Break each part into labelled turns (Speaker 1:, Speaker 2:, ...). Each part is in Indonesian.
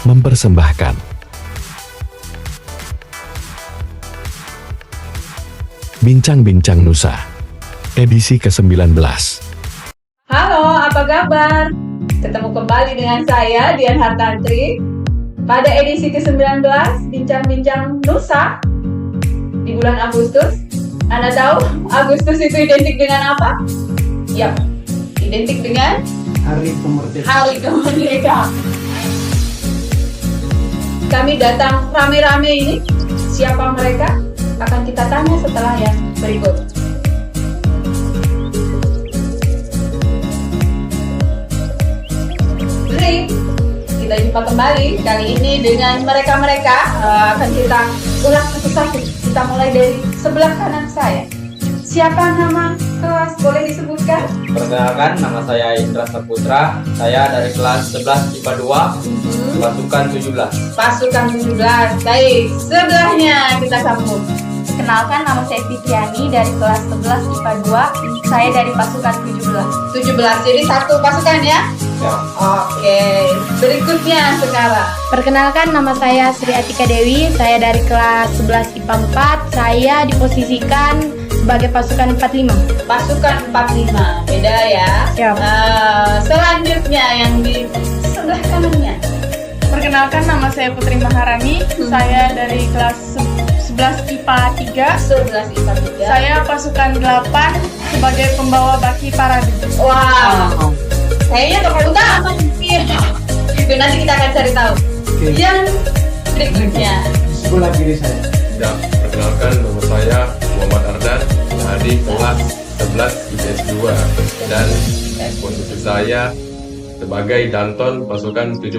Speaker 1: mempersembahkan Bincang-Bincang Nusa, edisi ke-19.
Speaker 2: Halo, apa kabar? Ketemu kembali dengan saya, Dian Hartantri, pada edisi ke-19 Bincang-Bincang Nusa di bulan Agustus. Anda tahu Agustus itu identik dengan apa? Yap, identik dengan
Speaker 3: Hari Kemerdekaan.
Speaker 2: Hari Kemerdekaan. Kami datang rame-rame ini. Siapa mereka? Akan kita tanya setelah yang berikut. Baik, kita jumpa kembali kali ini dengan mereka-mereka. Akan kita ulas satu-satu. Kita mulai dari sebelah kanan saya. Siapa nama kelas? Boleh disebutkan?
Speaker 4: Perkenalkan, nama saya Indra Saputra. Saya dari kelas 11 IPA 2, pasukan 17.
Speaker 2: Pasukan 17. Baik, sebelahnya kita sambut.
Speaker 5: Kenalkan, nama saya Fitriani dari kelas 11 IPA 2. Saya dari pasukan 17.
Speaker 2: 17, jadi satu pasukan ya?
Speaker 4: Ya.
Speaker 2: Oke, berikutnya sekarang.
Speaker 5: Perkenalkan, nama saya Sri Atika Dewi. Saya dari kelas 11 IPA 4. Saya diposisikan sebagai pasukan 45.
Speaker 2: Pasukan 45, beda ya?
Speaker 5: Siap.
Speaker 2: Selanjutnya yang di sebelah kanannya.
Speaker 6: Perkenalkan, nama saya Putri Maharani. Saya dari kelas 11 IPA 3.
Speaker 2: 11 IPA 3.
Speaker 6: Saya pasukan 8 sebagai pembawa baki parade.
Speaker 2: Wow. Kayaknya tokoh utama mungkin. Itu nanti kita akan cari tahu.
Speaker 3: Oke.
Speaker 2: Yang berikutnya.
Speaker 3: Sebelah kiri saya.
Speaker 7: Ya, perkenalkan nama saya Muhammad Ardan dari kelas 11 IPS 2 dan posisi saya sebagai Danton pasukan 17.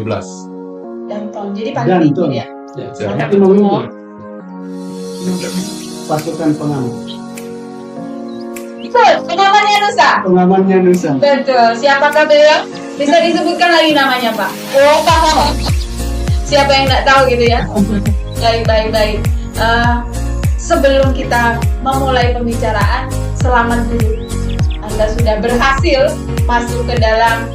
Speaker 2: Danton. Jadi paling tinggi ya.
Speaker 7: Ya,
Speaker 3: Tapi memimpin pasukan pengaman.
Speaker 2: Betul, pengamannya Nusa.
Speaker 3: Pengamannya Nusa.
Speaker 2: Betul. Siapakah beliau? Bisa disebutkan lagi namanya, Pak? Oh, Pak. Siapa yang nggak tahu gitu ya? Baik. Sebelum kita memulai pembicaraan, selamat dulu. Anda sudah berhasil masuk ke dalam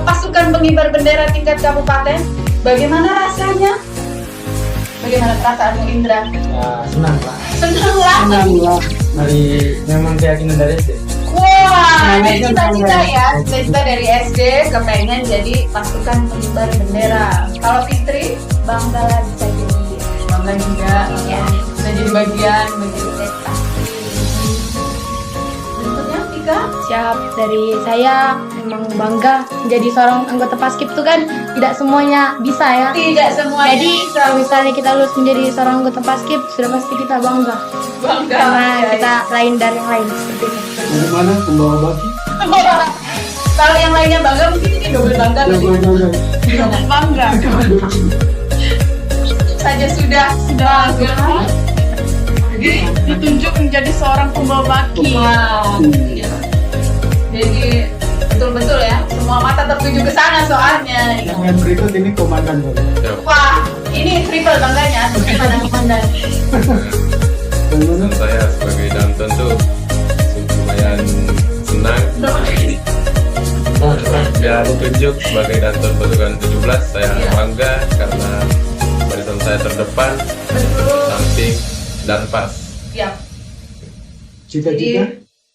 Speaker 2: pasukan pengibar bendera tingkat kabupaten. Bagaimana rasanya? Bagaimana perasaanmu, Indra?
Speaker 4: Ya, senang Pak.
Speaker 2: Senang lah.
Speaker 3: Senang lah.
Speaker 4: Dari memang keyakinan dari SD.
Speaker 2: Wah, ini
Speaker 3: Semangatnya
Speaker 2: cita-cita
Speaker 3: sama.
Speaker 2: ya. Cita-cita dari SD kepengen jadi pasukan pengibar bendera. Kalau Fitri, bangga lah bisa jadi. Bangga juga.
Speaker 5: Ya.
Speaker 2: Bisa jadi bagian begitu. Berikutnya, Tika.
Speaker 5: Siap, dari saya memang bangga menjadi seorang anggota Paskib itu kan tidak semuanya bisa ya.
Speaker 2: Tidak semuanya
Speaker 5: Jadi
Speaker 2: bisa.
Speaker 5: kalau misalnya kita lulus menjadi seorang anggota Paskib, sudah pasti kita bangga
Speaker 2: Bangga.
Speaker 5: karena
Speaker 2: Ya,
Speaker 5: kita lain dari yang lain seperti itu.
Speaker 3: Dari mana pembawa baki?
Speaker 2: ya. Kalau yang lainnya bangga, mungkin ini double bangga. tadi.
Speaker 3: Jangan
Speaker 6: Bangga.
Speaker 2: Saja sudah bangga.
Speaker 6: Jadi ditunjuk menjadi seorang pembawa baki.
Speaker 2: Wow. Jadi betul-betul ya, semua mata tertuju ke sana soalnya.
Speaker 3: Yang berikut ini komandan.
Speaker 7: Ya,
Speaker 2: Wah, ini triple bangganya. Gimana komandan?
Speaker 3: Bagaimana?
Speaker 7: saya sebagai Danton tuh lumayan senang ya ditunjuk sebagai Danton pasukan 17. Saya bangga karena barisan saya terdepan,
Speaker 2: Betul.
Speaker 7: samping dan pas
Speaker 2: Ya.
Speaker 3: Cita-cita?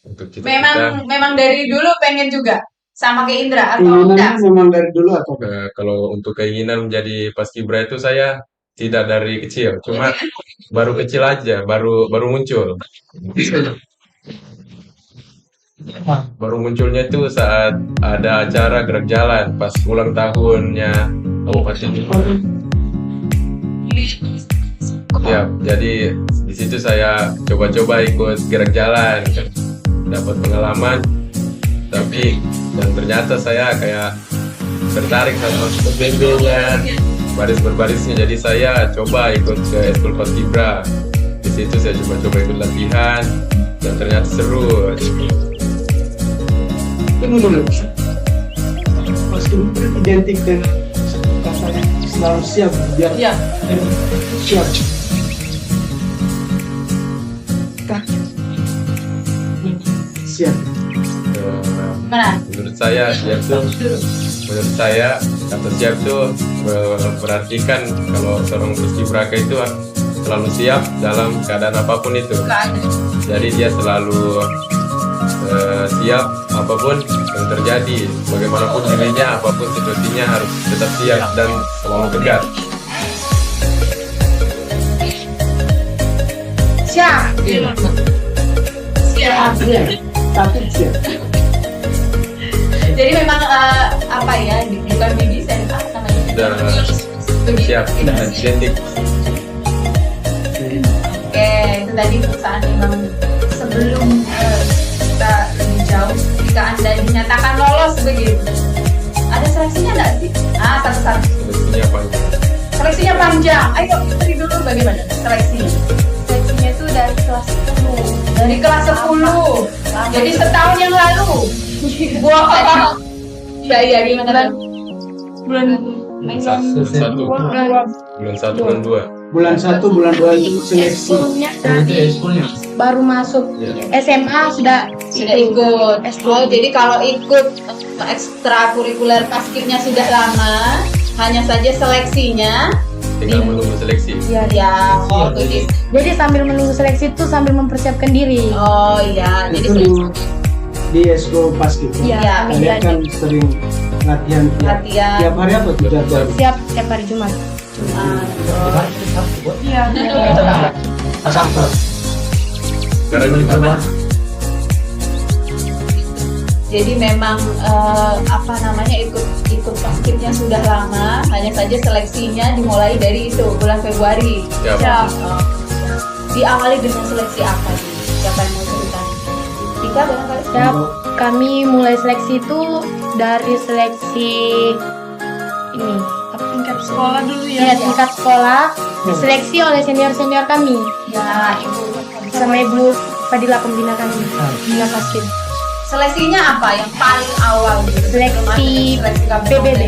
Speaker 7: untuk cita-cita.
Speaker 2: Memang dari dulu pengen juga sama kayak Indra atau
Speaker 3: Keinginannya
Speaker 2: enggak?
Speaker 3: memang dari dulu atau
Speaker 7: Kalau untuk keinginan menjadi paskibra itu saya tidak dari kecil, cuma baru kecil aja, baru muncul. Baru munculnya itu saat ada acara gerak jalan pas ulang tahunnya Kabupaten. Ya, jadi di situ saya coba-coba ikut gerak jalan, dapat pengalaman, tapi dan ternyata saya kayak tertarik sama PBB-nya, baris berbarisnya. Jadi saya coba ikut ke Eskul Paskibra. Di situ saya coba-coba ikut latihan dan ternyata seru.
Speaker 3: tunggu dulu. Paskib identik dengan katanya selalu siap biar
Speaker 2: Ya.
Speaker 3: siap. Siap.
Speaker 7: Eh,
Speaker 2: Mana?
Speaker 7: menurut saya Kata siap itu berarti kan kalau seorang paskibraka itu selalu siap dalam keadaan apapun itu. Jadi dia selalu siap apapun yang terjadi, bagaimanapun dirinya, apapun situasinya harus tetap siap dan selalu tegar.
Speaker 2: Siap.
Speaker 3: Siap. Takut siap.
Speaker 2: Jadi memang apa ya, bukan bibi saya namanya.
Speaker 7: Sudah siap dan identik.
Speaker 2: Oke, itu tadi perusahaan memang sebelum kita lebih jauh, jika Anda dinyatakan lolos begitu, ada seleksinya nggak sih? Satu-satu.
Speaker 7: Seleksinya panjang.
Speaker 2: Seleksinya panjang. Ayo cari dulu bagaimana seleksinya.
Speaker 5: Seleksinya itu dari kelas 10.
Speaker 2: Dari kelas 10. Jadi setahun yang lalu. Wah. Iya gimana?
Speaker 6: Bulan
Speaker 7: Bulan 1 bulan 2.
Speaker 3: Bulan 1, bulan 2 itu seleksi.
Speaker 5: Ekskulnya baru masuk SMA sudah
Speaker 2: ikut. Oh, jadi kalau ikut ekstrakurikuler paskibnya sudah lama, hanya saja seleksinya
Speaker 7: Tinggal menunggu seleksi.
Speaker 2: ya waktu
Speaker 5: Jadi sambil menunggu seleksi itu sambil mempersiapkan diri.
Speaker 2: Oh iya, jadi
Speaker 3: Itu di Eskul Paskib.
Speaker 2: Iya,
Speaker 3: Kalian kan sering latihan
Speaker 2: latihan.
Speaker 3: tiap hari apa tuh jadwal?
Speaker 5: Siap tiap hari Jumat.
Speaker 6: Iya.
Speaker 7: Karena gimana?
Speaker 2: Jadi memang apa namanya ikut paskibnya sudah lama, hanya saja seleksinya dimulai dari itu bulan Februari.
Speaker 7: Siap.
Speaker 2: Diawali dengan seleksi apa nih? Siapa yang mau cerita? Tika barangkali.
Speaker 5: Siap. Kami mulai seleksi itu dari seleksi ini
Speaker 6: Tingkat sekolah dulu
Speaker 5: ya
Speaker 6: ya.
Speaker 5: tingkat sekolah, diseleksi oleh senior kami
Speaker 2: Ya,
Speaker 5: sama Ibu Fadila pembina kami, pembina paskib.
Speaker 2: seleksinya apa yang paling awal gitu?
Speaker 5: Seleksi PBB.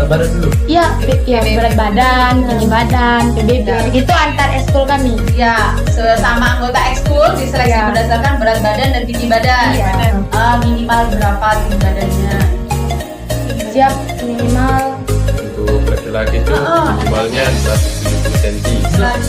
Speaker 7: Badan dulu.
Speaker 5: Iya, berat badan, tinggi badan, PBB. Itu antar ekskul kami.
Speaker 2: Ya, sesama anggota ekskul diseleksi
Speaker 5: Ya.
Speaker 2: berdasarkan berat badan dan tinggi badan.
Speaker 5: Iya.
Speaker 2: Minimal berapa tinggi badannya?
Speaker 5: Siap minimal
Speaker 7: Untuk laki-laki itu minimalnya 170 cm.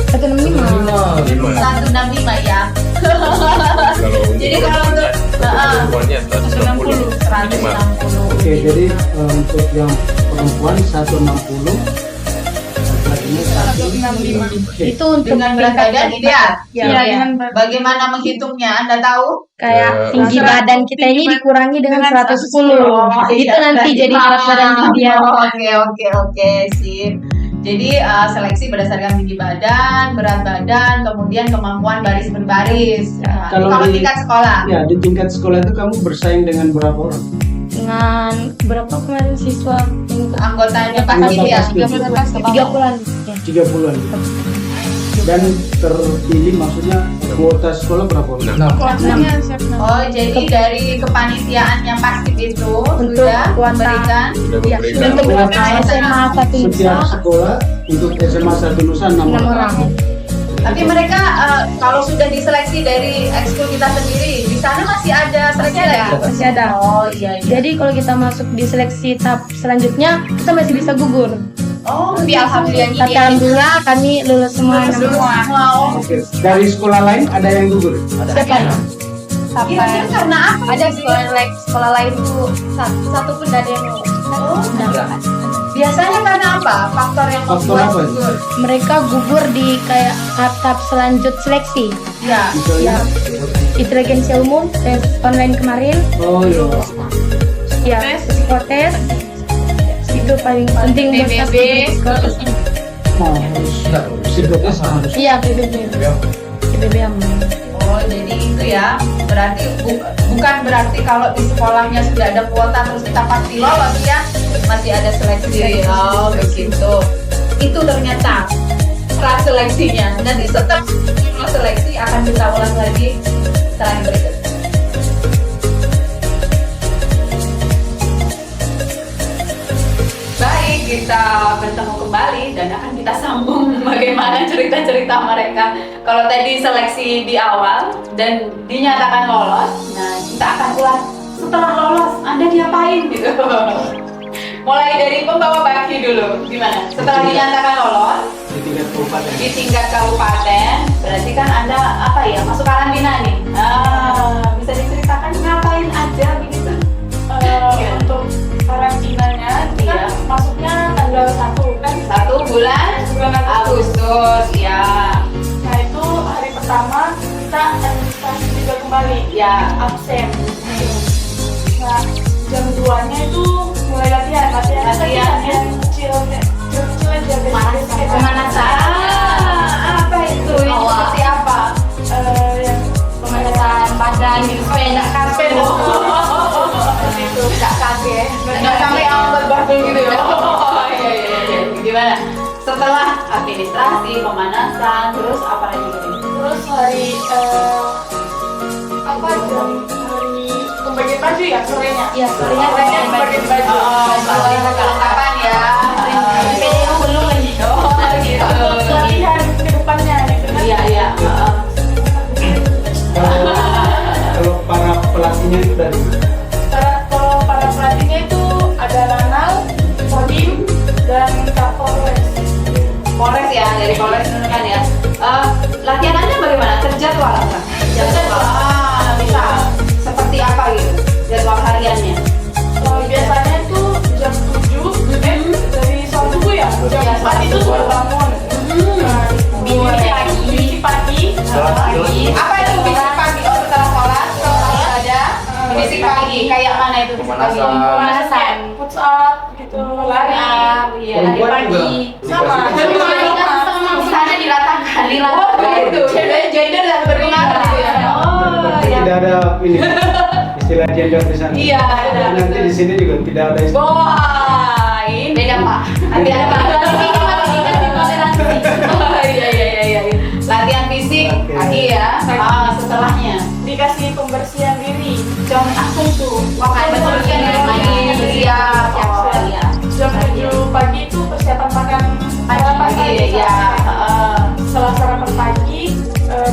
Speaker 5: 165.
Speaker 2: 165 ya.
Speaker 7: Kalau
Speaker 2: Jadi kalau untuk
Speaker 7: perempuannya 160 minimal.
Speaker 2: 160.
Speaker 3: Oke, jadi untuk yang perempuan 160, laki-lakinya 165. Oke.
Speaker 5: Itu untuk
Speaker 2: Dengan berat badan ideal.
Speaker 5: Ya,
Speaker 6: Iya,
Speaker 5: ya.
Speaker 6: dengan
Speaker 2: Bagaimana menghitungnya? Anda tahu?
Speaker 5: Kayak tinggi
Speaker 6: Serat-
Speaker 5: badan kita ini dikurangi dengan
Speaker 6: dengan
Speaker 5: 110. Itu
Speaker 2: iya.
Speaker 5: nanti jadi berat badan ideal.
Speaker 2: Oke, sip. Jadi seleksi berdasarkan tinggi badan, berat badan, kemudian kemampuan baris berbaris. Nah,
Speaker 3: Kalau
Speaker 2: kalau
Speaker 3: di-
Speaker 2: tingkat sekolah.
Speaker 3: Ya, di tingkat sekolah itu kamu bersaing dengan berapa orang?
Speaker 5: Dengan berapa kemarin siswa yang
Speaker 2: Anggotanya
Speaker 3: Anggota
Speaker 2: pasti ya.
Speaker 3: paskib.
Speaker 5: 30-an. Ya.
Speaker 3: 30-an. Dan terpilih maksudnya kuota sekolah berapa orang?
Speaker 6: Kuotanya siap enam.
Speaker 2: Oh, jadi dari kepanitiaan yang pasti itu
Speaker 5: Untuk
Speaker 2: sudah
Speaker 5: kuota.
Speaker 2: memberikan
Speaker 7: Sudah
Speaker 5: Ya,
Speaker 7: memberikan
Speaker 5: untuk kuota SMA 1
Speaker 3: Setiap
Speaker 5: Nusa
Speaker 3: sekolah untuk SMA 1 Nusa 6
Speaker 5: 6
Speaker 3: orang.
Speaker 5: orang.
Speaker 2: Tapi mereka kalau sudah diseleksi dari ekskul kita sendiri, di sana masih ada seleksi lagi.
Speaker 5: Masih ada.
Speaker 2: Oh iya.
Speaker 5: Jadi kalau kita masuk di seleksi tahap selanjutnya, kita masih bisa gugur.
Speaker 2: Oh,
Speaker 5: Tapi alhamdulillah kami lulus semua.
Speaker 2: Wow.
Speaker 3: Oke. Dari sekolah lain ada yang gugur?
Speaker 5: Siapa?
Speaker 2: Kira-kira karena apa?
Speaker 5: Ada sekolah lain tuh satu pun ada yang
Speaker 2: Biasanya karena apa? Faktor yang
Speaker 3: Faktor
Speaker 2: membuat
Speaker 3: apa?
Speaker 2: gugur.
Speaker 5: mereka gugur di kayak tahap selanjut seleksi.
Speaker 2: Ya.
Speaker 3: Misalnya?
Speaker 5: Inteligensia umum, tes online kemarin,
Speaker 3: Oh iya.
Speaker 5: ya psikotes, itu paling penting buat
Speaker 2: PBB.
Speaker 5: psikotes.
Speaker 3: Nah, harus psikotes harus.
Speaker 5: Iya PBB aman.
Speaker 2: Oh, jadi itu ya. Berarti bukan berarti kalau di sekolahnya sudah ada kuota terus kita pasti lolos ya. Masih ada seleksi. Oh, begitu. Itu ternyata seleksinya. Nanti setelah seleksi akan kita ulang lagi setelah yang berikut. Baik, kita bertemu kembali dan akan kita sambung bagaimana cerita-cerita mereka. Kalau tadi seleksi di awal dan dinyatakan lolos, nah kita akan ulas setelah lolos Anda diapain gitu? Mulai dari pembawa baki dulu, gimana? Setelah dinyatakan lolos
Speaker 3: di tingkat kabupaten.
Speaker 2: di tingkat kabupaten, berarti kan Anda apa ya, masuk karantina nih? Bisa diceritakan ngapain aja begitu?
Speaker 6: Untuk karantinanya itu kan masuknya tanggal 1 kan,
Speaker 2: 1 bulan Agustus, ya.
Speaker 6: nah itu hari pertama kita administrasi juga kembali,
Speaker 2: Ya,
Speaker 6: absen. Nah jam 2-nya itu mulai latihan yang kecil aja, basic.
Speaker 2: pemanasan. Apa itu? Yang seperti apa?
Speaker 6: Yang
Speaker 5: Pemanasan badan gitu supaya nggak kaget.
Speaker 2: Itu nggak kaget, nggak sampai awal berbahasa gitu ya. Iya. Gimana? Setelah administrasi, pemanasan, terus apa lagi gitu?
Speaker 6: terus hari hari pembagian baju ya sorenya.
Speaker 5: Iya, sorenya
Speaker 6: Pembagian baju.
Speaker 2: Soalnya perlengkapan ya.
Speaker 5: PDU belum lagi.
Speaker 2: Oh, gitu.
Speaker 6: Latihan ke depannya gitu kan.
Speaker 2: Iya.
Speaker 3: Kalau para pelatihnya itu dari
Speaker 6: Kalau para pelatihnya itu ada Lanal, Kodim, dan Kapolres.
Speaker 2: Polres ya, dari Polres dulu kan ya. Latihan Anda bagaimana? Terjadwal apa? Bisa. Seperti apa gitu? Jadwal hariannya?
Speaker 6: Kalau biasanya itu jam 7, dari sholat subuh ya, jam 4 itu sudah bangun. Bisik pagi.
Speaker 2: Apa itu bisik pagi? Oh, setelah sholat, setelah ada bisik pagi. Kayak mana itu bisik pagi?
Speaker 6: Pemanasan, push up gitu, lari.
Speaker 2: Iya, lari
Speaker 3: perempuan juga
Speaker 2: pagi.
Speaker 6: Sama.
Speaker 2: Misalnya diratakan. Oh, gitu. Gender dan berpengaruh gitu ya. Oh, ya.
Speaker 3: tidak ada ini istilah gender di sana.
Speaker 2: Iya, ada.
Speaker 3: Nanti di sini juga tidak ada istilah.
Speaker 2: Wah, ini beda Pak. Nanti ada Pak. Oh, iya. Latihan fisik
Speaker 3: Oke.
Speaker 2: pagi ya. Setelahnya
Speaker 6: Dikasih pembersihan diri.
Speaker 2: jam langsung tuh. Wah, betul kan dari pagi siap. Oh, iya.
Speaker 6: Jam 7 pagi itu persiapan makan
Speaker 2: Pagi ya.
Speaker 6: Setelah sarapan pagi,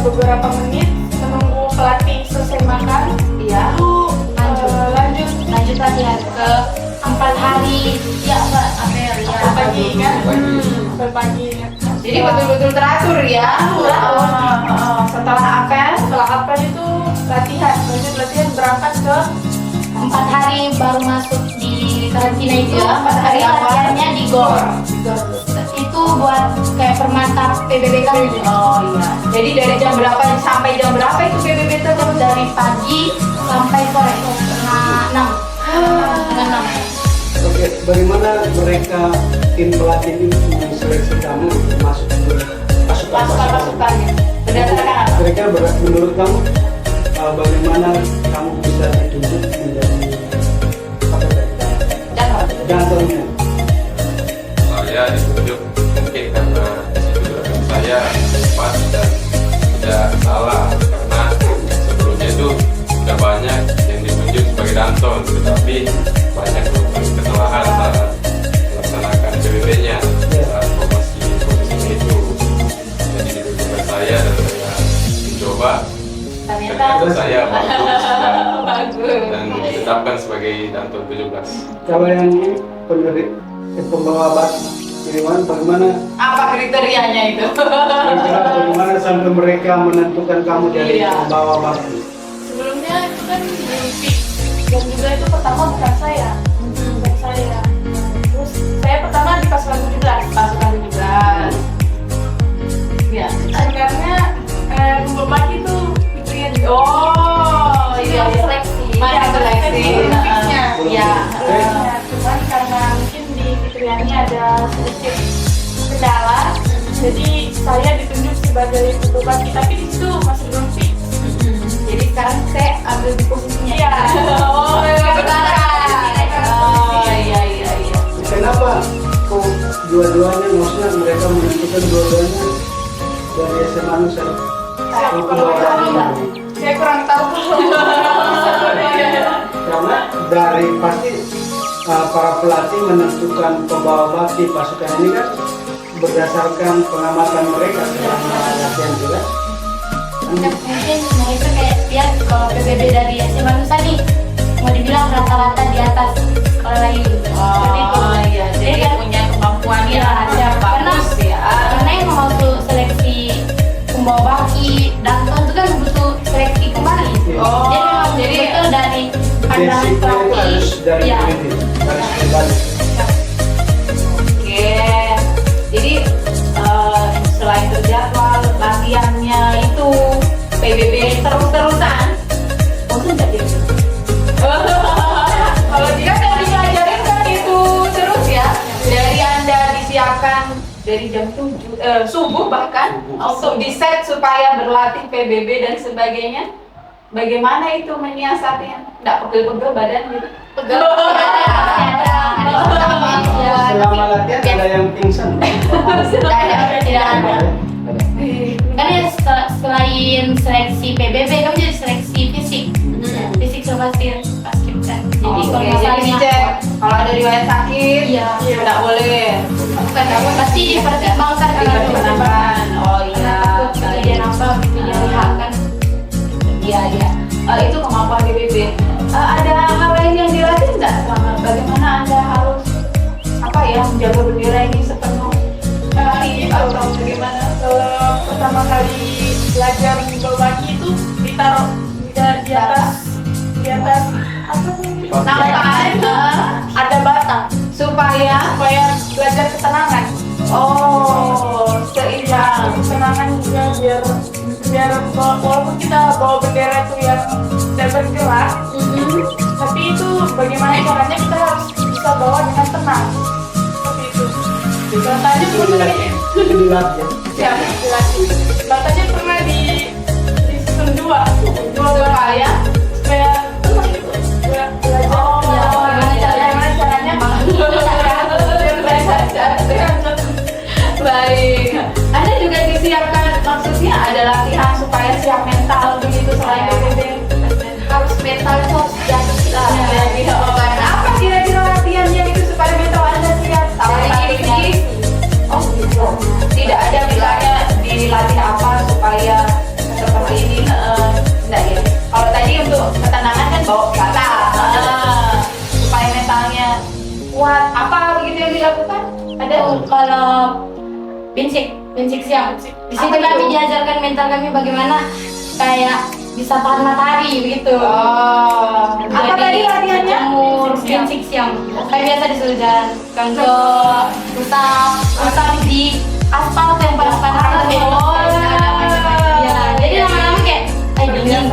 Speaker 6: beberapa menit menunggu pelatih selesai makan,
Speaker 2: Iya.
Speaker 6: itu lanjut
Speaker 5: Lanjut latihan ke 4 hari ya
Speaker 6: pagi kan, pagi.
Speaker 2: Jadi betul-betul teratur ya. Setelah apel,
Speaker 6: Setelah apel itu latihan, lanjut latihan berangkat ke
Speaker 5: 4 hari baru masuk di karantina itu
Speaker 2: Ya, 4 hari apa?
Speaker 5: latihannya di GOR. Itu buat kayak permantap PBB kami.
Speaker 2: Oh iya. Jadi dari jam berapa sampai jam berapa itu PBB tetap
Speaker 5: Dari pagi sampai sore setengah 6. Setengah 6.
Speaker 3: Oke, bagaimana mereka tim pelatih ini menseleksi kamu untuk masuk ke pasukan?
Speaker 2: pasukan gitu. Berdasarkan apa?
Speaker 3: Mereka menurut kamu bagaimana kamu bisa ditunjuk menjadi apa tadi? Jantungnya.
Speaker 7: Saya ditunjuk mungkin karena disitu saya pas dan tidak salah, karena sebelumnya itu sudah banyak yang ditunjuk sebagai Danton, tetapi banyak kesalahan saat melaksanakan PBB-nya saat posisinya itu. Jadi ditunjukkan saya dan saya mencoba,
Speaker 2: Ternyata
Speaker 7: ternyata saya bagus
Speaker 2: bagus.
Speaker 7: dan ditetapkan sebagai Danton 17.
Speaker 3: Kalau yang ini pembawa baki, bagaimana
Speaker 2: Apa kriterianya itu?
Speaker 3: kira-kira bagaimana sampai mereka menentukan kamu jadi
Speaker 2: Iya.
Speaker 3: pembawa baki?
Speaker 6: sebelumnya itu kan belum fix, dan juga itu pertama bukan saya. Terus saya pertama di pasukan 17.
Speaker 2: Pasukan 17. Ya.
Speaker 6: Sebenarnya pembawa baki itu kriteria juga.
Speaker 2: Oh, iya.
Speaker 5: Seleksi.
Speaker 2: Mana seleksi?
Speaker 6: Fixnya.
Speaker 2: Iya.
Speaker 6: Cuman karena mungkin di kriterianya ada sedikit kendala, jadi saya ditunjuk sebagai pembawa baki, tapi di situ masih belum fix.
Speaker 2: Jadi sekarang saya ambil di posisinya.
Speaker 6: Iya.
Speaker 2: Oh, iya.
Speaker 3: Kenapa kok dua-duanya, maksudnya mereka menentukan dua-duanya dari SMA Nusa?
Speaker 6: Saya kurang tahu.
Speaker 3: Karena dari pasti para pelatih menentukan pembawa baki pasukan ini kan berdasarkan pengamatan mereka selama latihan juga.
Speaker 5: Mungkin mereka kayak lihat kalau PBB dari SMA Nusa nih mau dibilang rata-rata di atas sekolah lain. Seperti itu.
Speaker 2: Oh iya, jadi
Speaker 5: Jadi kan-
Speaker 2: punya kemampuan
Speaker 5: Iya,
Speaker 2: yang bagus ya.
Speaker 5: Karena yang masuk seleksi pembawa baki dan itu kan butuh seleksi kembali.
Speaker 2: Oh,
Speaker 5: Jadi memang
Speaker 2: jadi
Speaker 5: betul dari pandangan
Speaker 3: Basicnya itu
Speaker 5: pelatih.
Speaker 3: harus dari
Speaker 5: Iya.
Speaker 3: ini, harus pribadi.
Speaker 2: Oke, jadi selain terjadwal latihannya itu PBB terus-terusan. Bosan nggak gitu? Kalau dia kan diajarin kan itu terus ya. Dari Anda disiapkan dari jam 7 subuh bahkan untuk di set supaya berlatih PBB dan sebagainya. Bagaimana itu menyiasatinya? Nggak pegel-pegel badan gitu?
Speaker 5: Pegel. Ada
Speaker 3: Selama latihan ada yang pingsan.
Speaker 5: tidak ada. Kan ya selain seleksi PBB kami jadi seleksi fisik. Fisik sama basket kan. Jadi kalau
Speaker 2: Jadi
Speaker 5: misalnya
Speaker 2: dicek kalau ada riwayat sakit,
Speaker 5: Iya.
Speaker 2: nggak boleh.
Speaker 5: bukan dapat pasti dipertimbangkan kalau
Speaker 2: Dipertimbangkan. Oh iya.
Speaker 5: takut kejadian apa kejadian lihat kan.
Speaker 2: Iya iya. Itu kemampuan PBB. Ada hal lain yang dilatih nggak selama? Bagaimana Anda harus apa ya menjaga bendera ini sepenuh hati atau bagaimana?
Speaker 6: Pertama kali belajar membawa baki itu ditaruh di atas apa namanya?
Speaker 2: Nampak
Speaker 6: Ada batang
Speaker 2: supaya
Speaker 6: supaya belajar ketenangan.
Speaker 2: oh seimbang.
Speaker 6: Ketenangan juga biar walaupun kita bawa bendera itu yang tidak bergerak, tapi itu bagaimana caranya kita harus bisa bawa dengan tenang. Seperti itu. Contohnya
Speaker 3: Itu
Speaker 6: pernah
Speaker 3: dilatih. Itu dilatih.
Speaker 6: ya dilatih. Contohnya pernah di season 2
Speaker 2: Supaya
Speaker 6: supaya tenang itu. Belajar.
Speaker 2: Oh,
Speaker 6: Gimana caranya?
Speaker 2: Biar belajar. Baik. Anda juga disiapkan maksudnya ada latihan supaya siap mental begitu selain PBB.
Speaker 5: Harus mental itu harus diatur kita.
Speaker 2: Jadi, apa kira-kira latihannya itu supaya mental Anda siap?
Speaker 5: Dari
Speaker 2: Taktik.
Speaker 5: diri.
Speaker 2: Oh gitu. Tidak ada bilangnya dilatih apa supaya seperti ini. Enggak ya. Kalau tadi untuk ketenangan kan bawa kata. Supaya mentalnya kuat. Apa begitu yang dilakukan? Ada?
Speaker 5: Kalau basic siang. Di situ
Speaker 2: Apa
Speaker 5: kami
Speaker 2: itu?
Speaker 5: diajarkan mental kami bagaimana kayak bisa tahan matahari begitu.
Speaker 2: Oh. Apa tadi latihannya?
Speaker 5: Jemur, basic siang. Kayak biasa disuruh jalan ke usap di aspal yang panas-panas.
Speaker 2: Oh.
Speaker 5: Ya, jadi lama-lama kayak dingin.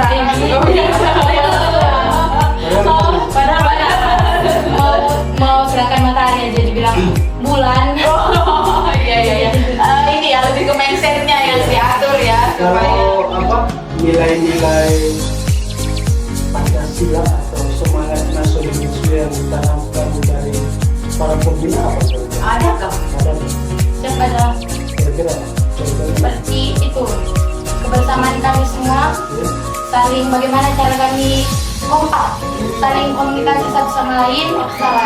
Speaker 5: Mau gerakan matahari aja dibilang bulan.
Speaker 2: Oh, iya. Ini ya lebih ke mindsetnya yang diatur ya supaya.
Speaker 3: Kalau apa nilai-nilai Pancasila atau semangat nasionalisme yang ditanamkan dari para pembina apa?
Speaker 2: Adakah?
Speaker 3: Ada
Speaker 5: Siapa ada
Speaker 3: kira-kira contohnya?
Speaker 5: seperti itu kebersamaan kami semua, saling bagaimana cara kami kompak, saling komunikasi satu sama lain,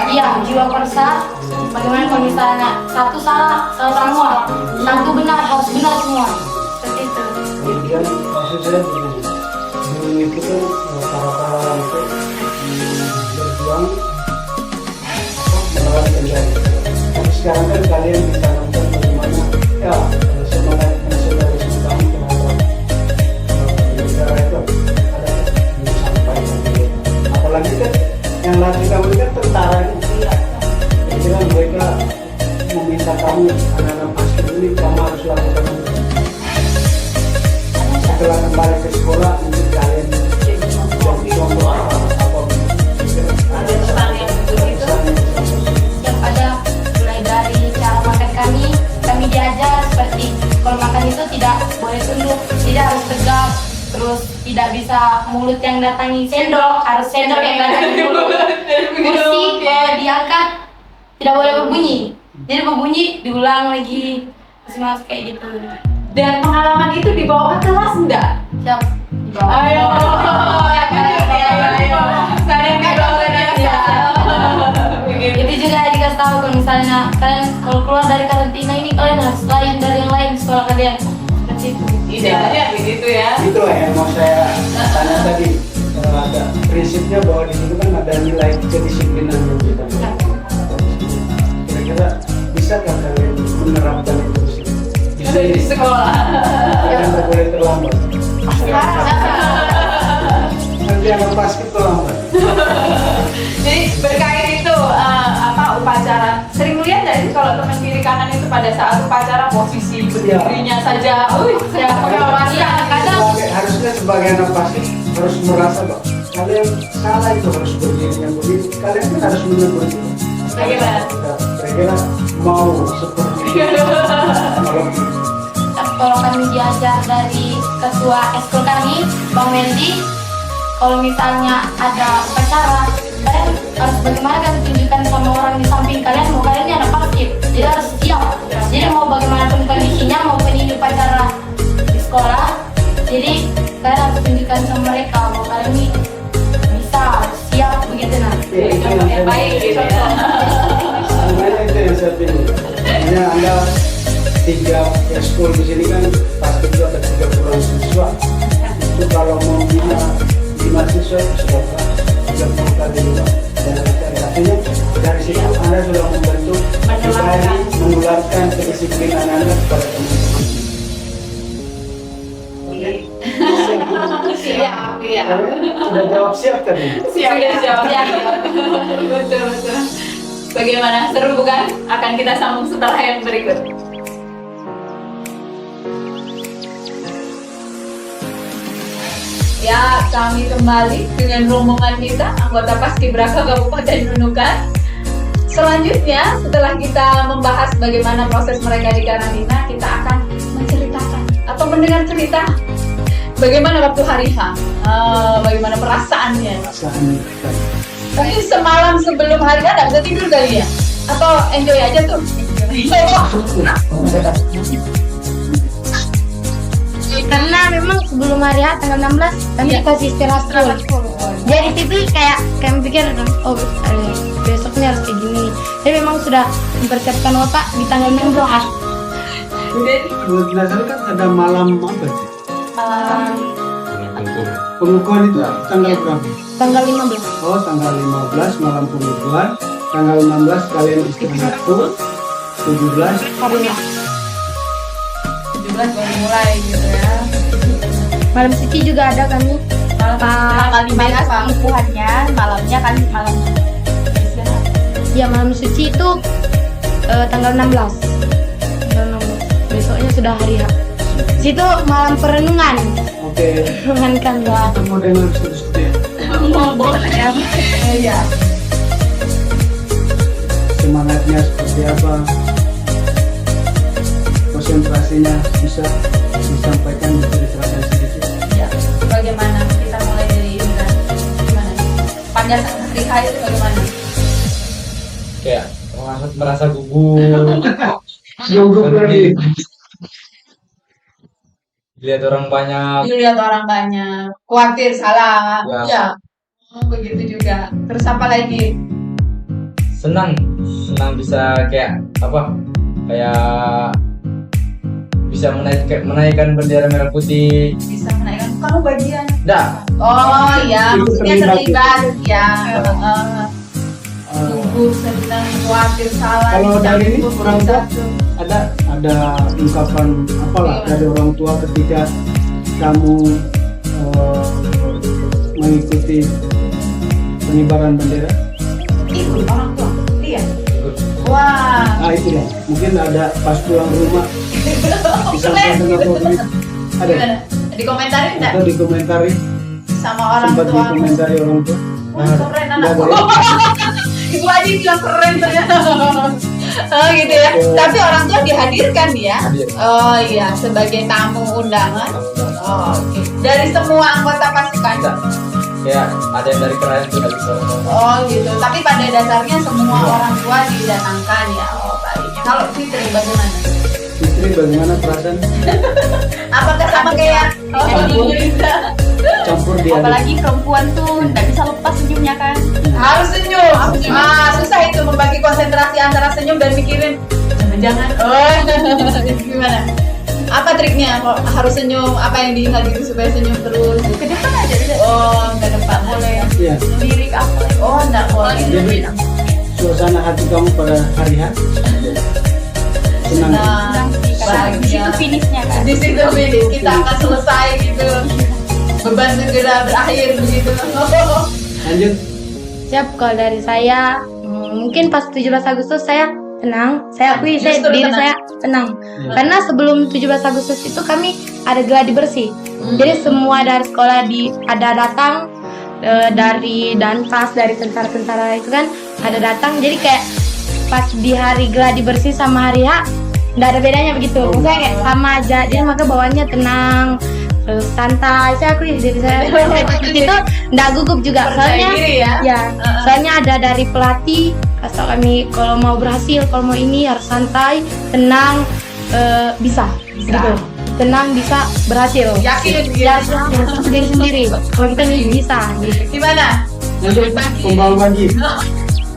Speaker 5: iya jiwa korsa. Bagaimana kalau misalnya satu salah semua, satu benar harus benar semua, seperti itu.
Speaker 3: Kemudian maksud saya begini, dulu itu kan para orang itu berjuang melawan penjara. Tapi sekarang kan kalian ditanamkan bagaimana ya semangat nasionalisme kami terhadap negara itu ada disampaikan. Apalagi kan yang latih kamu kan tentara ini. Jadi kan mereka meminta kamu anak-anak paskib ini kamu harus lakukan ini. Setelah kembali ke sekolah mungkin kalian jadi contoh apa
Speaker 2: Ada pesan yang begitu.
Speaker 5: Yang ada mulai dari cara makan kami diajar seperti kalau makan itu tidak boleh tunduk, tidak harus tegak, terus tidak bisa mulut yang datangi sendok, harus sendok yang datangi mulut. Kursi kalau diangkat tidak boleh berbunyi, jadi berbunyi diulang lagi, terus kayak gitu.
Speaker 2: Dan pengalaman itu dibawa ke kelas enggak?
Speaker 5: Siap.
Speaker 2: Ayo. Kalian dibawa ke
Speaker 5: Itu juga dikasih tahu kalau misalnya kalian kalau keluar dari karantina ini kalian harus lain dari yang lain sekolah kalian. Seperti itu.
Speaker 2: Idealnya begitu ya.
Speaker 3: itulah yang mau saya tanya tadi. ada prinsipnya bahwa di situ kan ada nilai kedisiplinan yang kita kira-kira bisa kan kalian menerapkan itu di sini? Bisa
Speaker 2: Di sekolah.
Speaker 3: Kalian nggak boleh terlambat. Nanti yang basket terlambat.
Speaker 2: Jadi berkait itu upacara. Sering melihat nggak sih kalau teman kiri kanan itu pada saat upacara posisi berdirinya saja, ya mengawasan. Kadang
Speaker 3: Harusnya sebagai anak basket harus merasa bahwa kalian salah itu harus berdiri yang begitu. Kalian kan harus menegur itu.
Speaker 2: Bagaimana?
Speaker 3: Kira-kira mau seperti itu.
Speaker 5: Kalau kami diajar dari ketua eskul kami, Bang Wendy, kalau misalnya ada upacara, kalian harus bagaimana kan tunjukkan sama orang di samping kalian bahwa kalian ini anak basket, jadi harus siap. Jadi mau bagaimanapun kondisinya, maupun ini upacara di sekolah, jadi kalian harus tunjukkan sama mereka bahwa kalian ini bisa, harus siap begitu nah.
Speaker 3: Itu yang
Speaker 2: baik gitu ya.
Speaker 3: sebenarnya itu yang saya pilih. Hanya Anda 3 eskul di sini kan pasti itu ada 30 siswa. Itu kalau mau 5 siswa sudah 30 kali lipat. Dan artinya dari situ Anda sudah membentuk menularkan kedisiplinan Anda kepada teman-teman.
Speaker 2: Siap, ya.
Speaker 3: Sudah jawab siap tadi.
Speaker 2: Siap. Betul. Bagaimana? Seru bukan? Akan kita sambung setelah yang berikut. Ya, kami kembali dengan rombongan kita, anggota Paskibraka Kabupaten Nunukan. Selanjutnya, setelah kita membahas bagaimana proses mereka di karantina, kita akan menceritakan atau mendengar cerita bagaimana waktu hari H, bagaimana perasaannya. Tapi semalam sebelum hari H nggak bisa tidur kali ya? Atau enjoy aja tuh?
Speaker 5: Karena memang sebelum hari H tanggal 16 kami dikasih istirahat full. Jadi TV kayak mikir besoknya harus kayak gini. Jadi memang sudah mempersiapkan Bapak di tanggal 16.
Speaker 3: Kalau tidak salah kan ada malam apa sih? Pengukuhan itu tanggal berapa?
Speaker 5: Tanggal 15.
Speaker 3: Oh, tanggal 15 malam pengukuhan. Tanggal 16 kalian istirahat full. 17
Speaker 5: Hari H.
Speaker 2: 17 baru mulai gitu ya.
Speaker 5: Malam suci juga ada kami.
Speaker 2: Tanggal 15
Speaker 5: pengukuhannya, malamnya kan malam. Ya malam suci itu tanggal 16. Tanggal 16. Besoknya sudah hari H. Situ malam perenungan.
Speaker 3: Oke.
Speaker 5: Perenungan kan ya.
Speaker 3: Kita mau dengar studi-studi.
Speaker 2: Iya.
Speaker 3: Semangatnya seperti apa? Konsentrasinya bisa disampaikan, bisa diterapkan sedikit.
Speaker 2: Ya. Bagaimana kita mulai dari ini kan? Gimana? Panjang hari H itu bagaimana?
Speaker 4: Kayak merasa gugup.
Speaker 3: Gugup lagi.
Speaker 4: Lihat orang banyak.
Speaker 2: Dilihat orang banyak, khawatir salah.
Speaker 4: Ya.
Speaker 2: Ya. Oh, begitu juga. Terus apa lagi?
Speaker 4: Senang bisa kayak apa? Kayak bisa menaikkan bendera merah putih.
Speaker 2: Bisa menaikkan. Kamu bagian?
Speaker 4: Dah.
Speaker 2: Oh iya,
Speaker 3: Itu
Speaker 2: maksudnya
Speaker 3: terlibat.
Speaker 2: terlibat ya. Gugup, senang, khawatir salah.
Speaker 3: Kalau dari ini
Speaker 2: dicampur,
Speaker 3: orang tua
Speaker 2: disatu.
Speaker 3: ada ungkapan apalah dari orang tua ketika kamu mengikuti pengibaran bendera?
Speaker 2: Ikut orang tua. Iya.
Speaker 4: Ikut.
Speaker 2: Wah.
Speaker 3: Ah itu ya, mungkin ada pas pulang rumah disampaikan apa begitu? Ada?
Speaker 2: Gimana? Dikomentarin enggak
Speaker 3: Atau dikomentari?
Speaker 2: sama orang
Speaker 3: Sempat
Speaker 2: tua?
Speaker 3: dikomentari orang tua?
Speaker 2: Wah, keren anakku.
Speaker 3: boleh.
Speaker 2: Ibu Adi bilang keren ternyata. Oh gitu ya. Tapi orang tua dihadirkan ya.
Speaker 4: Hadir.
Speaker 2: Oh iya, sebagai tamu undangan. Oh, oke. Dari semua anggota pasukan.
Speaker 4: Enggak. Kayak ada yang dari kerajaan tuh dari Solo.
Speaker 2: Oh gitu. Tapi pada dasarnya semua orang tua didatangkan ya. Oh baik. Kalau Fitri bagaimana?
Speaker 3: Fitri bagaimana perasaan?
Speaker 2: Apakah sama kayak
Speaker 3: Campur di
Speaker 6: Apalagi perempuan tuh nggak bisa lepas senyumnya kan.
Speaker 2: harus senyum. Susah itu membagi konsentrasi antara senyum dan mikirin jangan-jangan. Oh, gimana? Apa triknya kok harus senyum? Apa yang diingat gitu supaya senyum terus?
Speaker 6: Ke depan aja udah.
Speaker 2: Oh, ke depan boleh.
Speaker 3: Iya.
Speaker 6: Lirik apa?
Speaker 2: Oh, enggak boleh.
Speaker 3: Jadi suasana hati kamu pada hari H senang.
Speaker 2: Nah,
Speaker 6: Di situ
Speaker 2: bahagia.
Speaker 6: finishnya kan.
Speaker 2: Di situ finish kita akan selesai gitu. Beban segera berakhir begitu.
Speaker 3: Lanjut.
Speaker 5: Siap, kalau dari saya mungkin pas 17 Agustus saya tenang. Saya akui
Speaker 2: Justru
Speaker 5: diri
Speaker 2: tenang.
Speaker 5: saya tenang. Karena sebelum 17 Agustus itu kami ada gladi bersih. Jadi semua dari sekolah ada datang dari Danpas, dari tentara-tentara itu kan ada datang. Jadi kayak pas di hari gladi bersih sama hari H nggak ada bedanya begitu. Maksudnya kayak sama aja. Jadi maka bawaannya tenang, terus santai. Saya akui diri saya itu nggak gugup juga.
Speaker 2: Percaya
Speaker 5: Soalnya
Speaker 2: diri ya.
Speaker 5: ya, soalnya ada dari pelatih kasih tau kami kalau mau berhasil, kalau mau ini harus santai, tenang, bisa. Gitu. Tenang, bisa, berhasil.
Speaker 2: Yakin gitu.
Speaker 5: Ya, sendiri. Kalau kita bisa. Gitu.
Speaker 2: Gimana?
Speaker 3: Lanjut. Pembawa bagi.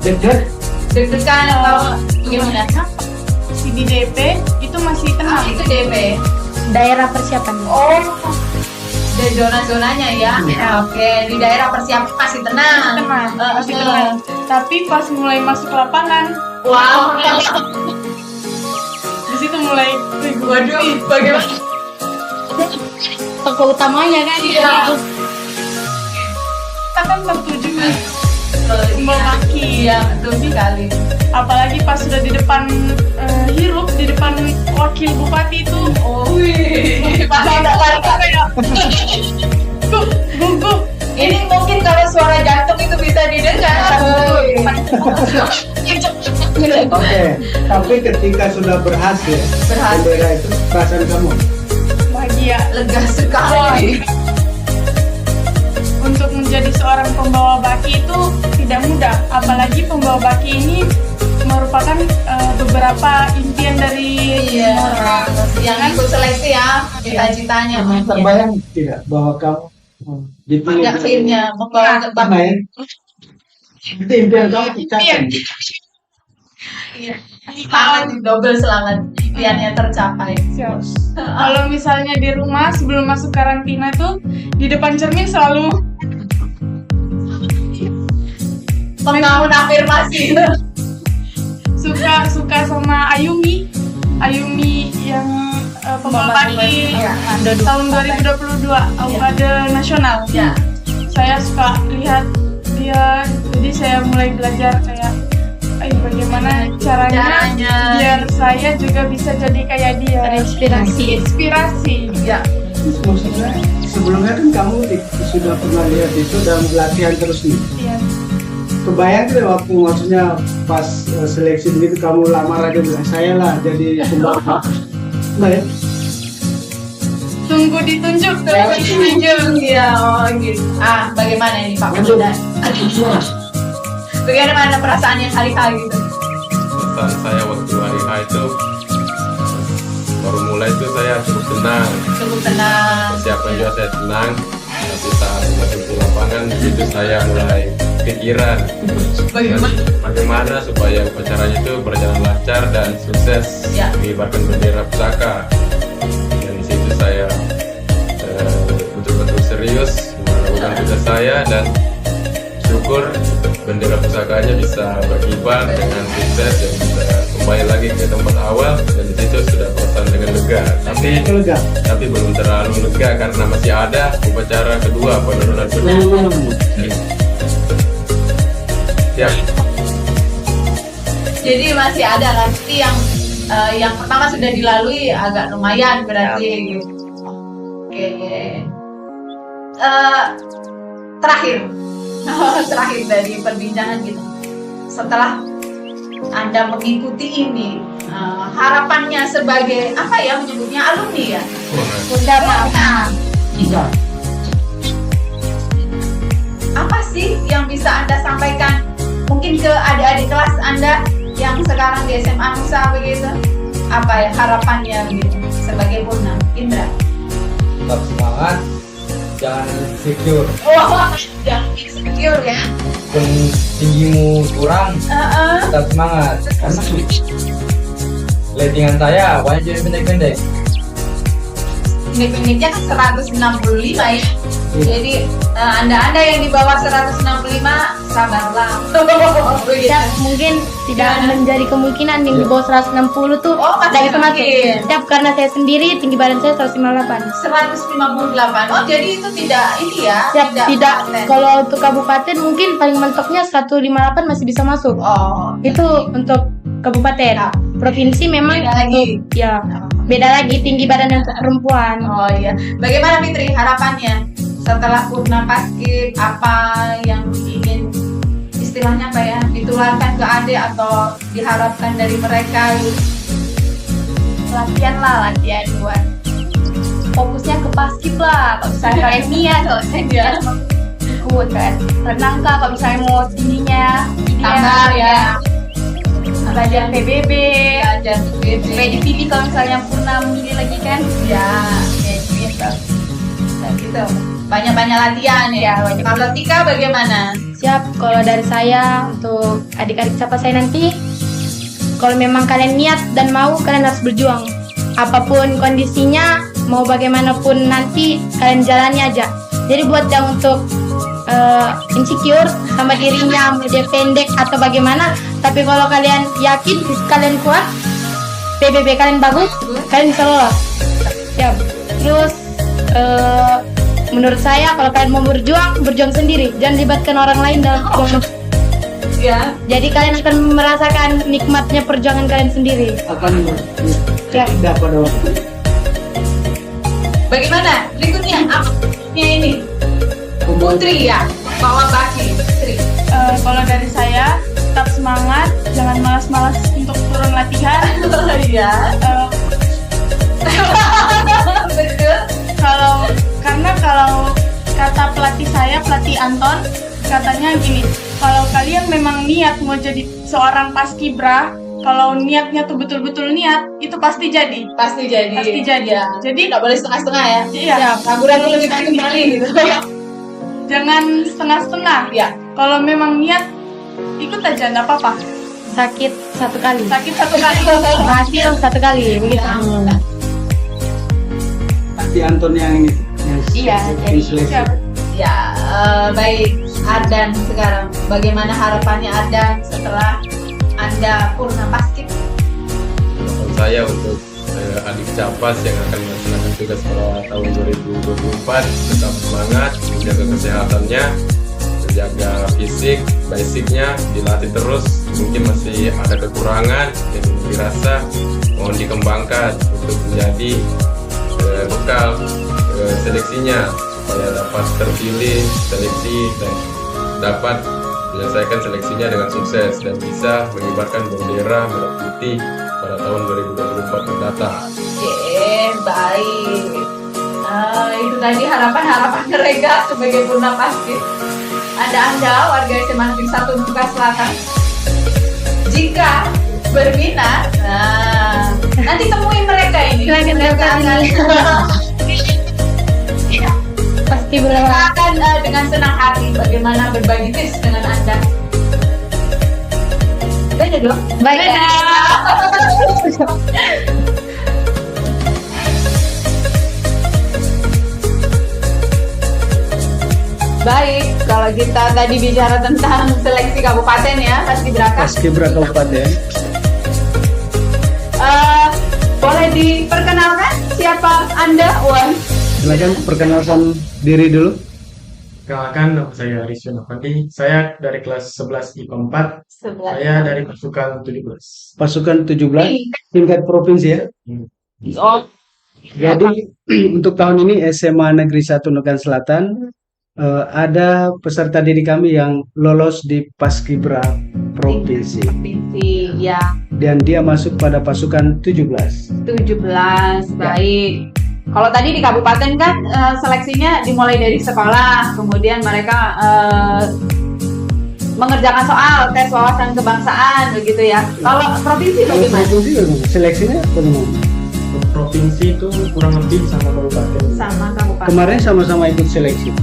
Speaker 3: Deg-deg.
Speaker 2: Deg-degan atau gimana?
Speaker 6: Di DP itu masih tenang.
Speaker 2: Itu DP.
Speaker 5: Daerah persiapan.
Speaker 2: Oh, dari zona-zonanya ya. Oke, di daerah persiapan masih tenang.
Speaker 6: Tenang, masih tenang. Tapi pas mulai masuk lapangan,
Speaker 2: Wow.
Speaker 6: di situ mulai
Speaker 2: Waduh, bagaimana?
Speaker 5: Tokoh utamanya kan.
Speaker 2: Iya.
Speaker 6: kita kan tertuju memaki.
Speaker 2: Iya, betul sekali.
Speaker 6: Apalagi pas sudah di depan hirup, di depan wakil bupati itu,
Speaker 2: Oh, wih. Masih ada
Speaker 6: kayak gugup.
Speaker 2: Ini mungkin kalau suara jantung itu bisa didengar.
Speaker 3: Oke. Tapi ketika sudah berhasil,
Speaker 2: Berhasil.
Speaker 3: bendera itu perasaan kamu.
Speaker 6: Bahagia.
Speaker 2: Lega sekali.
Speaker 6: Untuk menjadi seorang pembawa baki itu tidak mudah, apalagi pembawa baki ini merupakan beberapa impian dari
Speaker 2: Iya, yang ikut seleksi ya, cita-citanya.
Speaker 3: Terbayang tidak bahwa kamu dipilih?
Speaker 2: Banyak filmnya membawa ke
Speaker 3: Apa ya? Itu impian kamu tercapai.
Speaker 2: Selamat, double selamat, impiannya tercapai.
Speaker 6: Siap. Kalau misalnya di rumah sebelum masuk karantina tuh di depan cermin selalu
Speaker 2: Membangun afirmasi.
Speaker 6: suka sama Ayumi yang pembawa baki
Speaker 2: Iya.
Speaker 6: tahun 2022 Olimpiade Nasional.
Speaker 2: Ya.
Speaker 6: Saya suka lihat dia, jadi saya mulai belajar kayak bagaimana caranya biar saya juga bisa jadi kayak dia. Inspirasi.
Speaker 2: Ya.
Speaker 3: Maksudnya sebelumnya kan kamu sudah pernah lihat itu dalam latihan terus nih.
Speaker 6: Iya.
Speaker 3: Kebayang tidak waktu maksudnya pas seleksi begitu kamu lamar aja bilang saya lah jadi pembawa. Nah ya.
Speaker 6: Tunggu ditunjuk
Speaker 2: Iya, oh gitu. Bagaimana ini Pak
Speaker 3: Lanjut.
Speaker 2: Pemuda? Bagaimana perasaannya hari-hari gitu?
Speaker 7: Perasaan saya waktu hari H itu baru mulai itu saya cukup tenang,
Speaker 2: Cukup tenang.
Speaker 7: persiapan juga saya tenang, tapi saat masuk ke lapangan itu saya mulai pikiran bagaimana supaya upacaranya itu berjalan lancar dan sukses
Speaker 2: Ya.
Speaker 7: mengibarkan bendera pusaka. Dan di situ saya betul-betul serius melakukan tugas saya dan syukur bendera pusakanya bisa berkibar dengan sukses dan bisa kembali lagi ke tempat awal, dan di situ sudah perasaan dengan lega.
Speaker 3: Itu lega.
Speaker 7: Tapi belum terlalu lega karena masih ada upacara kedua penurunan bendera. Ya,
Speaker 2: Jadi masih ada nanti yang pertama sudah dilalui agak lumayan berarti. Gitu. Oke. Terakhir dari perbincangan kita. Setelah Anda mengikuti ini, harapannya sebagai apa ya menyebutnya alumni ya? Apa sih yang bisa Anda sampaikan? Mungkin ke adik-adik kelas Anda yang sekarang di SMA Nusa begitu. Apa ya harapannya gitu sebagai Purna? Indra.
Speaker 4: Tetap semangat, jangan insecure.
Speaker 2: Wah, jangan insecure ya.
Speaker 4: Pun tinggimu kurang,
Speaker 2: Heeh.
Speaker 4: tetap semangat. Karena ratingan saya banyak jadi pendek-pendek.
Speaker 2: unit-unitnya kan 165 ya. Jadi anda yang di bawah 165 sabarlah. Begitu.
Speaker 5: Siap, mungkin tidak menjadi kemungkinan yang di bawah 160 tuh
Speaker 2: masih
Speaker 5: itu masuk.
Speaker 2: mungkin.
Speaker 5: Siap, karena saya sendiri tinggi badan saya 158.
Speaker 2: 158. Oh, jadi itu tidak ini ya?
Speaker 5: Siap, tidak.
Speaker 2: paten.
Speaker 5: Kalau untuk kabupaten mungkin paling mentoknya 158 masih bisa masuk.
Speaker 2: Oh,
Speaker 5: Itu untuk kabupaten. Provinsi memang
Speaker 2: Beda lagi.
Speaker 5: untuk ya beda lagi tinggi badan untuk perempuan.
Speaker 2: oh iya. Bagaimana Fitri harapannya setelah Purna Paskib? Apa yang ingin istilahnya apa ya? Ditularkan ke adik atau diharapkan dari mereka?
Speaker 5: Latihan buat fokusnya ke paskib lah. Kalau misalnya kalian niat, kalau saya niat ikut kan renang kah, kalau misalnya mau tingginya
Speaker 2: Tambah ya.
Speaker 5: belajar PBB
Speaker 2: Belajar PBB.
Speaker 5: supaya dipilih kalau misalnya pernah memilih lagi kan
Speaker 2: Ya,
Speaker 5: kayak gitu.
Speaker 2: dan gitu. Banyak-banyak latihan ya. Kalau Tika bagaimana?
Speaker 5: Siap, kalau dari saya untuk adik-adik siapa saya nanti, kalau memang kalian niat dan mau, kalian harus berjuang. Apapun kondisinya, mau bagaimanapun nanti, kalian jalani aja. Jadi buat yang untuk insecure sama dirinya, mau dia pendek atau bagaimana, tapi kalau kalian yakin, kalian kuat, PBB kalian bagus, kalian bisa lolos. Siap. Terus menurut saya kalau kalian mau berjuang sendiri, jangan libatkan orang lain dalam perjuangan.
Speaker 2: Ya.
Speaker 5: Jadi kalian akan merasakan nikmatnya perjuangan kalian sendiri.
Speaker 3: Akan
Speaker 5: Ya.
Speaker 3: tidak pada waktu.
Speaker 2: Bagaimana? Berikutnya apa? Ini Putri ya. Bawa baki Putri.
Speaker 6: Kalau dari saya, tetap semangat, jangan malas-malas untuk turun latihan.
Speaker 2: Iya. Betul.
Speaker 6: Karena kalau kata pelatih saya, pelatih Anton, katanya gini, kalau kalian memang niat mau jadi seorang paskibra, kalau niatnya tuh betul-betul niat, itu pasti jadi.
Speaker 2: Pasti jadi.
Speaker 6: Pasti jadi.
Speaker 2: Ya.
Speaker 6: Jadi
Speaker 2: Tidak boleh setengah-setengah ya.
Speaker 6: iya,
Speaker 2: Ragu-ragu lebih baik kembali gitu.
Speaker 6: jangan setengah-setengah.
Speaker 2: Ya.
Speaker 6: Kalau memang niat, ikut aja, nggak apa-apa.
Speaker 5: Sakit satu kali,
Speaker 6: Sakit satu kali.
Speaker 5: berhasil satu kali, begitu.
Speaker 3: Pasti Anton yang ini.
Speaker 5: Iya,
Speaker 3: yang seleksi.
Speaker 6: Siap.
Speaker 2: Ya, baik. Ardan sekarang, bagaimana harapannya Ardan setelah Anda Purna Paskib?
Speaker 7: Harapan saya untuk adik Capas yang akan melaksanakan tugas pada tahun 2024 tetap semangat, menjaga kesehatannya, menjaga fisik, basicnya dilatih terus. Mungkin masih ada kekurangan yang dirasa mohon dikembangkan untuk menjadi bekal seleksinya supaya dapat terpilih seleksi dan dapat menyelesaikan seleksinya dengan sukses dan bisa mengibarkan bendera merah putih pada tahun 2024 mendatang.
Speaker 2: Baik. Itu tadi harapan-harapan mereka sebagai Purna Paskib. Ada Anda, warga SMA Negeri 1 Muka Selatan. Jika berminat, nanti temuin mereka ini.
Speaker 5: Silakan datang ini. Pasti
Speaker 2: Kita
Speaker 5: berapa?
Speaker 2: akan dengan senang hati bagaimana berbagi tips dengan Anda. Beda dong.
Speaker 5: Baik.
Speaker 2: Baik, kalau kita tadi bicara tentang seleksi kabupaten ya, Paskibraka.
Speaker 3: Paskibra Kabupaten.
Speaker 2: Boleh diperkenalkan siapa Anda, Wan?
Speaker 3: Silakan perkenalkan diri dulu.
Speaker 8: Perkenalkan, nama saya Rizwan Afandi. Saya dari kelas 11 IPA 4. Saya dari pasukan 17.
Speaker 3: Pasukan 17 tingkat provinsi ya.
Speaker 2: Oh,
Speaker 3: Jadi untuk tahun ini SMA Negeri 1 Nukan Selatan ada peserta didik kami yang lolos di Paskibra provinsi
Speaker 2: provinsi ya,
Speaker 3: dan dia masuk pada pasukan 17.
Speaker 2: 17. Baik. Kalau tadi di kabupaten kan seleksinya dimulai dari sekolah, kemudian mereka mengerjakan soal tes wawasan kebangsaan begitu ya. Kalau provinsi
Speaker 3: Kalau
Speaker 2: bagaimana?
Speaker 3: provinsi bagaimana? Seleksinya bagaimana?
Speaker 8: Untuk provinsi itu kurang lebih sama kabupaten.
Speaker 2: Sama kabupaten.
Speaker 3: Kemarin sama-sama ikut seleksi.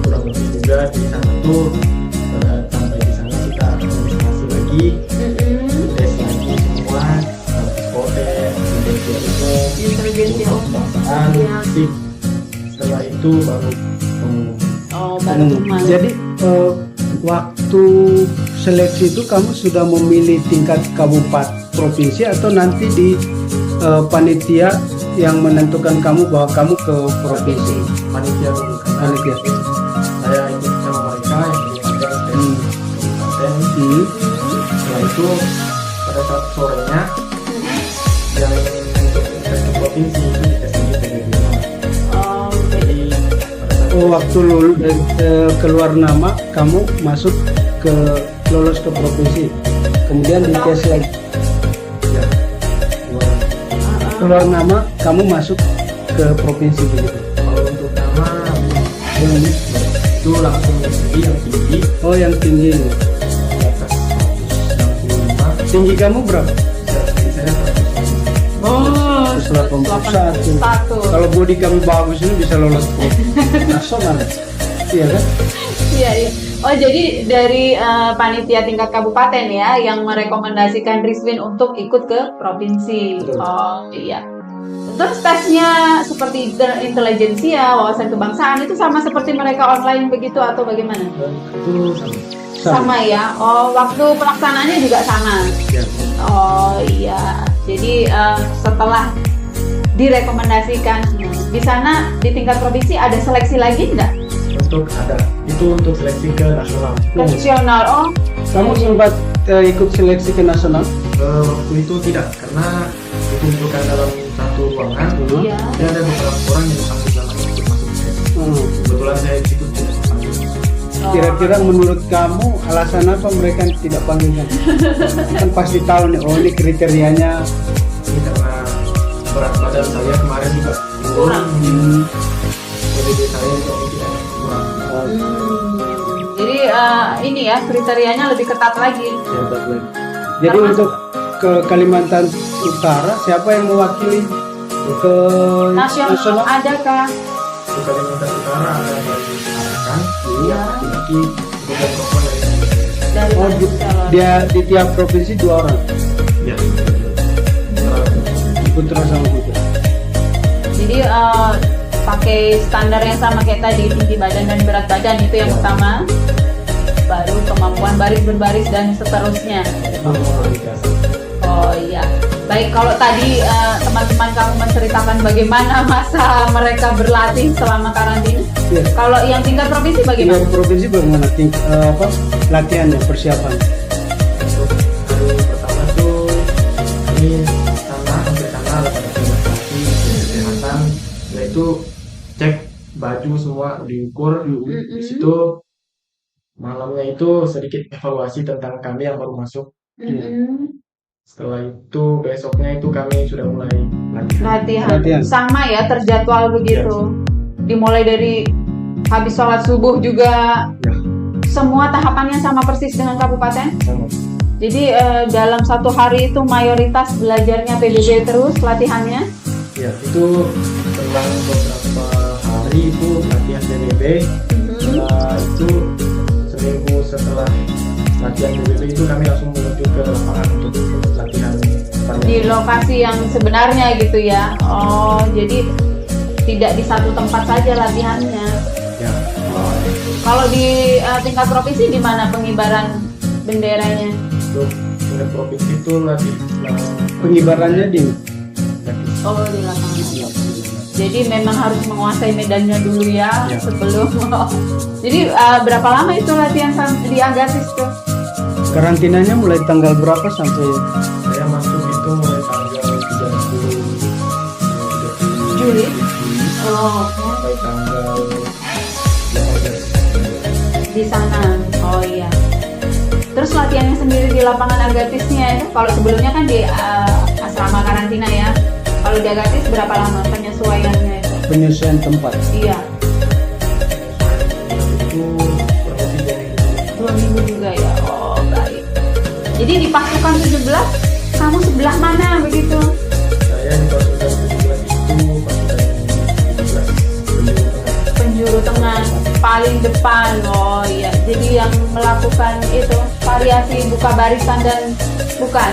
Speaker 8: Kurang lebih juga di sana tuh sampai di sana kita administrasi lagi, tes lagi semua, transporter, interview umum, dan
Speaker 2: iya.
Speaker 8: fisik. Setelah itu baru pengumuman.
Speaker 2: Oh, baru pengumuman.
Speaker 3: Jadi waktu seleksi itu kamu sudah memilih tingkat kabupaten provinsi atau nanti di panitia yang menentukan kamu bahwa kamu ke provinsi?
Speaker 8: Panitia dulu karena
Speaker 3: Panitia.
Speaker 8: saya ikut sama mereka yang diajar tes kabupaten. Setelah itu pada saat sorenya yang untuk tes ke provinsi itu tes di PBB.
Speaker 2: Oh,
Speaker 8: Jadi pada saat
Speaker 3: Waktu keluar nama kamu masuk ke lolos ke provinsi, kemudian dites lagi.
Speaker 8: ya,
Speaker 3: Keluar nama kamu masuk ke provinsi begitu.
Speaker 8: kalau untuk nama itu langsung tinggi yang tinggi
Speaker 3: Oh, yang tinggi.
Speaker 8: di atas 165.
Speaker 3: Tinggi kamu berapa?
Speaker 8: Jadi saya 165.
Speaker 2: Oh,
Speaker 3: 181.
Speaker 2: satu.
Speaker 3: Kalau body kamu bagus ini bisa lolos ke nasional. Iya kan?
Speaker 2: Iya, iya. Oh, jadi dari panitia tingkat kabupaten ya yang merekomendasikan Rizwin untuk ikut ke provinsi.
Speaker 3: Betul.
Speaker 2: Oh, iya. Terus tesnya seperti intelijensia, wawasan kebangsaan itu sama seperti mereka online begitu atau bagaimana?
Speaker 8: Dan itu
Speaker 2: Sama ya. Oh, waktu pelaksanaannya juga sama.
Speaker 8: ya,
Speaker 2: Oh iya, jadi setelah direkomendasikan di sana di tingkat provinsi ada seleksi lagi enggak?
Speaker 8: untuk ada itu untuk seleksi ke nasional.
Speaker 2: Nasional, oh
Speaker 3: Kamu sempat ikut seleksi ke nasional?
Speaker 8: Waktu itu tidak karena dikumpulkan dalam satu ruangan.
Speaker 2: iya.
Speaker 8: Jadi ada beberapa orang yang dipanggil namanya untuk masuk tes. Kebetulan saya itu tidak dipanggil.
Speaker 2: Oh.
Speaker 3: Kira-kira menurut kamu alasan apa mereka tidak panggil kamu? Kan pasti tahu nih, oh ini kriterianya.
Speaker 8: Ini karena berat badan saya kemarin juga
Speaker 2: Kurang.
Speaker 8: PBB saya juga tidak kurang.
Speaker 2: Jadi ini ya kriterianya lebih ketat lagi.
Speaker 8: Ya, berat lagi.
Speaker 3: Jadi untuk ke Kalimantan Utara siapa yang mewakili ke
Speaker 2: Nasional adakah?
Speaker 8: Di Kalimantan Utara ada dari Arakan,
Speaker 2: Iya.
Speaker 8: laki-laki, beberapa perempuan dari sana.
Speaker 2: Dari
Speaker 3: Oh,
Speaker 2: mana calon?
Speaker 3: dia di tiap provinsi 2 orang,
Speaker 8: Ya,
Speaker 3: putra sama putri.
Speaker 2: Jadi pakai standar yang sama kayak tadi, tinggi badan dan berat badan itu yang utama. Baru kemampuan baris berbaris dan seterusnya.
Speaker 8: itu kualifikasi.
Speaker 2: Oh iya. Baik, kalau tadi teman-teman kamu menceritakan bagaimana masa mereka berlatih selama karantina.
Speaker 3: Iya.
Speaker 2: Kalau yang tingkat provinsi
Speaker 3: Tiap
Speaker 2: bagaimana?
Speaker 3: provinsi bagaimana latihannya, persiapan?
Speaker 8: Untuk hari pertama tuh kami sampai sana ada pada demonstrasi kesehatan, yaitu cek baju semua diukur. Di situ malamnya itu sedikit evaluasi tentang kami yang baru masuk. Setelah itu besoknya itu kami sudah mulai latihan.
Speaker 3: Latihan.
Speaker 2: Sama ya, terjadwal begitu. Dimulai dari habis sholat subuh juga.
Speaker 8: Ya.
Speaker 2: Semua tahapannya sama persis dengan kabupaten.
Speaker 8: Sama.
Speaker 2: Jadi dalam satu hari itu mayoritas belajarnya PBB terus latihannya.
Speaker 8: Ya, itu selang beberapa hari itu latihan PBB. Setelah itu seminggu setelah latihan PBB itu kami langsung menuju ke lapangan untuk latihan
Speaker 2: Di lokasi yang sebenarnya gitu ya. Oh, jadi tidak di satu tempat saja latihannya.
Speaker 8: ya.
Speaker 2: Kalau di tingkat provinsi di mana pengibaran benderanya?
Speaker 8: Untuk tingkat provinsi itu lagi
Speaker 3: Pengibarannya di
Speaker 2: Oh, di lapangan. Jadi memang harus menguasai medannya dulu ya,
Speaker 8: Ya.
Speaker 2: sebelum. Jadi berapa lama itu latihan di Agatis tuh?
Speaker 3: karantinanya mulai tanggal berapa sampai
Speaker 8: saya masuk itu mulai tanggal 30
Speaker 2: Juli. Oh,
Speaker 8: sampai tanggal 18.
Speaker 2: di sana. Oh iya. Terus latihannya sendiri di lapangan Agatisnya, kalau sebelumnya kan di asrama karantina ya. Kalau di Agatis berapa lama penyesuaiannya itu?
Speaker 3: penyesuaian tempat?
Speaker 2: Iya,
Speaker 8: Itu kurang lebih
Speaker 2: 2 minggu juga ya. Oh baik. Jadi di pasukan 17, kamu sebelah mana begitu?
Speaker 8: saya di pasukan 17 itu pasukan 17
Speaker 2: Penjuru tengah paling depan. Oh iya. Jadi yang melakukan itu variasi buka barisan dan bukan?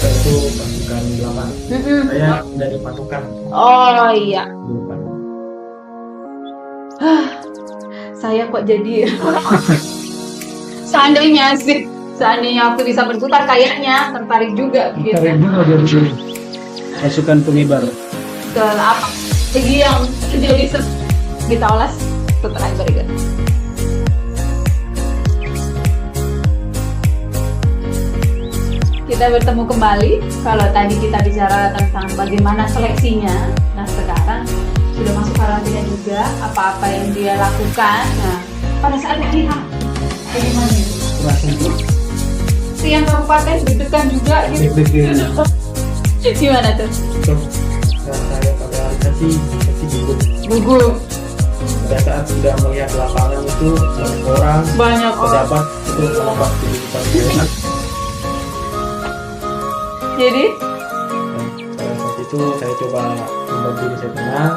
Speaker 8: Itu pasukan 8.
Speaker 2: Mm-mm.
Speaker 8: Saya dari pasukan
Speaker 2: Oh iya,
Speaker 8: 8.
Speaker 2: saya kok jadi seandainya aku bisa berputar kayaknya tertarik juga gitu.
Speaker 3: Keren juga dia begini. Pasukan pengibar.
Speaker 2: Ke apa? Segi yang jadi kita olas setelah berikut. Kita bertemu kembali. Kalau tadi kita bicara tentang bagaimana seleksinya, nah sekarang sudah masuk karantina juga, apa-apa yang dia lakukan. Nah, pada saat hari H, bagaimana itu?
Speaker 3: Rasanya
Speaker 2: Siang kabupaten deg-degan juga gitu.
Speaker 3: deg-degan.
Speaker 2: Gimana tuh?
Speaker 8: saya pada hari sih gugup.
Speaker 2: Gugup.
Speaker 8: Pada saat sudah melihat lapangan itu banyak orang,
Speaker 2: Banyak orang.
Speaker 8: pejabat itu melakukan kehidupan saya.
Speaker 2: Jadi,
Speaker 8: Pada saat itu saya coba membuat diri saya tenang,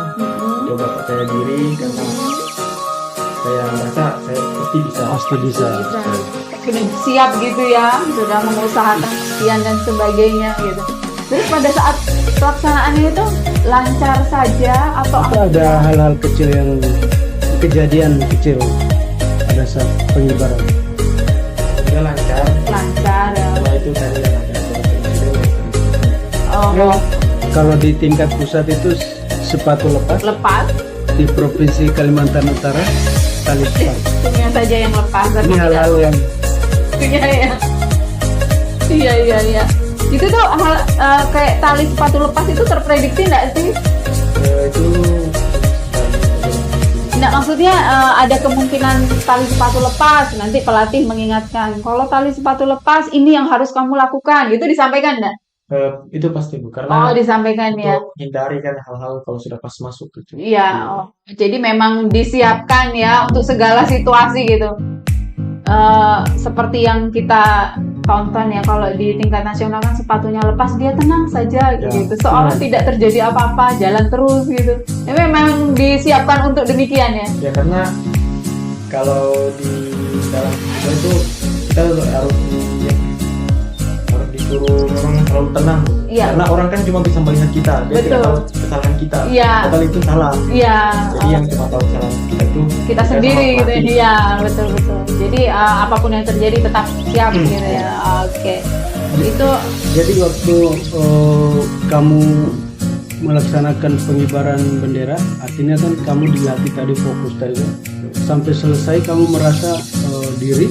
Speaker 8: coba percaya diri karena saya merasa saya pasti bisa.
Speaker 3: Pasti bisa.
Speaker 2: sudah siap gitu ya, sudah mengusahakan latihan dan sebagainya gitu. Terus pada saat pelaksanaannya itu lancar saja atau
Speaker 3: Atau ada hal-hal kecil yang kejadian kecil pada saat pengibaran.
Speaker 8: Sudah lancar.
Speaker 2: lancar ya?
Speaker 8: Setelah itu saya lihat ada presiden.
Speaker 2: Oh,
Speaker 3: Kalau di tingkat pusat itu sepatu lepas,
Speaker 2: lepas,
Speaker 3: di provinsi Kalimantan Utara tali lepas.
Speaker 2: punya saja yang lepas. tapi
Speaker 3: Ini hal-hal yang
Speaker 2: punya ya. Iya. Itu tuh hal kayak tali sepatu lepas itu terprediksi nggak sih?
Speaker 8: Itu
Speaker 2: Nggak, maksudnya ada kemungkinan tali sepatu lepas, nanti pelatih mengingatkan kalau tali sepatu lepas ini yang harus kamu lakukan, itu disampaikan nggak?
Speaker 8: itu pasti Bu, karena
Speaker 2: Oh, disampaikan ya.
Speaker 8: untuk hindari kan hal-hal kalau sudah pas masuk gitu.
Speaker 2: Iya, oh. Jadi memang disiapkan ya untuk segala situasi gitu. Seperti yang kita tonton ya, kalau di tingkat nasional kan sepatunya lepas dia tenang saja
Speaker 8: Ya.
Speaker 2: gitu, seolah tidak terjadi apa-apa, jalan terus gitu. Ini memang disiapkan untuk demikian ya.
Speaker 8: Ya karena kalau di dalam itu kita harus disuruh memang selalu tenang.
Speaker 2: Iya.
Speaker 8: Karena orang kan cuma bisa melihat kita, dia
Speaker 2: Betul.
Speaker 8: tidak tahu kesalahan kita.
Speaker 2: Iya.
Speaker 8: Padahal itu salah.
Speaker 2: Iya.
Speaker 8: Jadi yang cuma tahu kesalahan kita itu
Speaker 2: Kita sendiri
Speaker 8: sama
Speaker 2: gitu ya.
Speaker 8: pelatih.
Speaker 2: Iya, betul. Jadi apapun yang terjadi tetap siap gitu ya. Oke. Itu
Speaker 3: jadi waktu kamu melaksanakan pengibaran bendera, artinya kan kamu dilatih tadi fokus tadi kan. Sampai selesai kamu merasa diri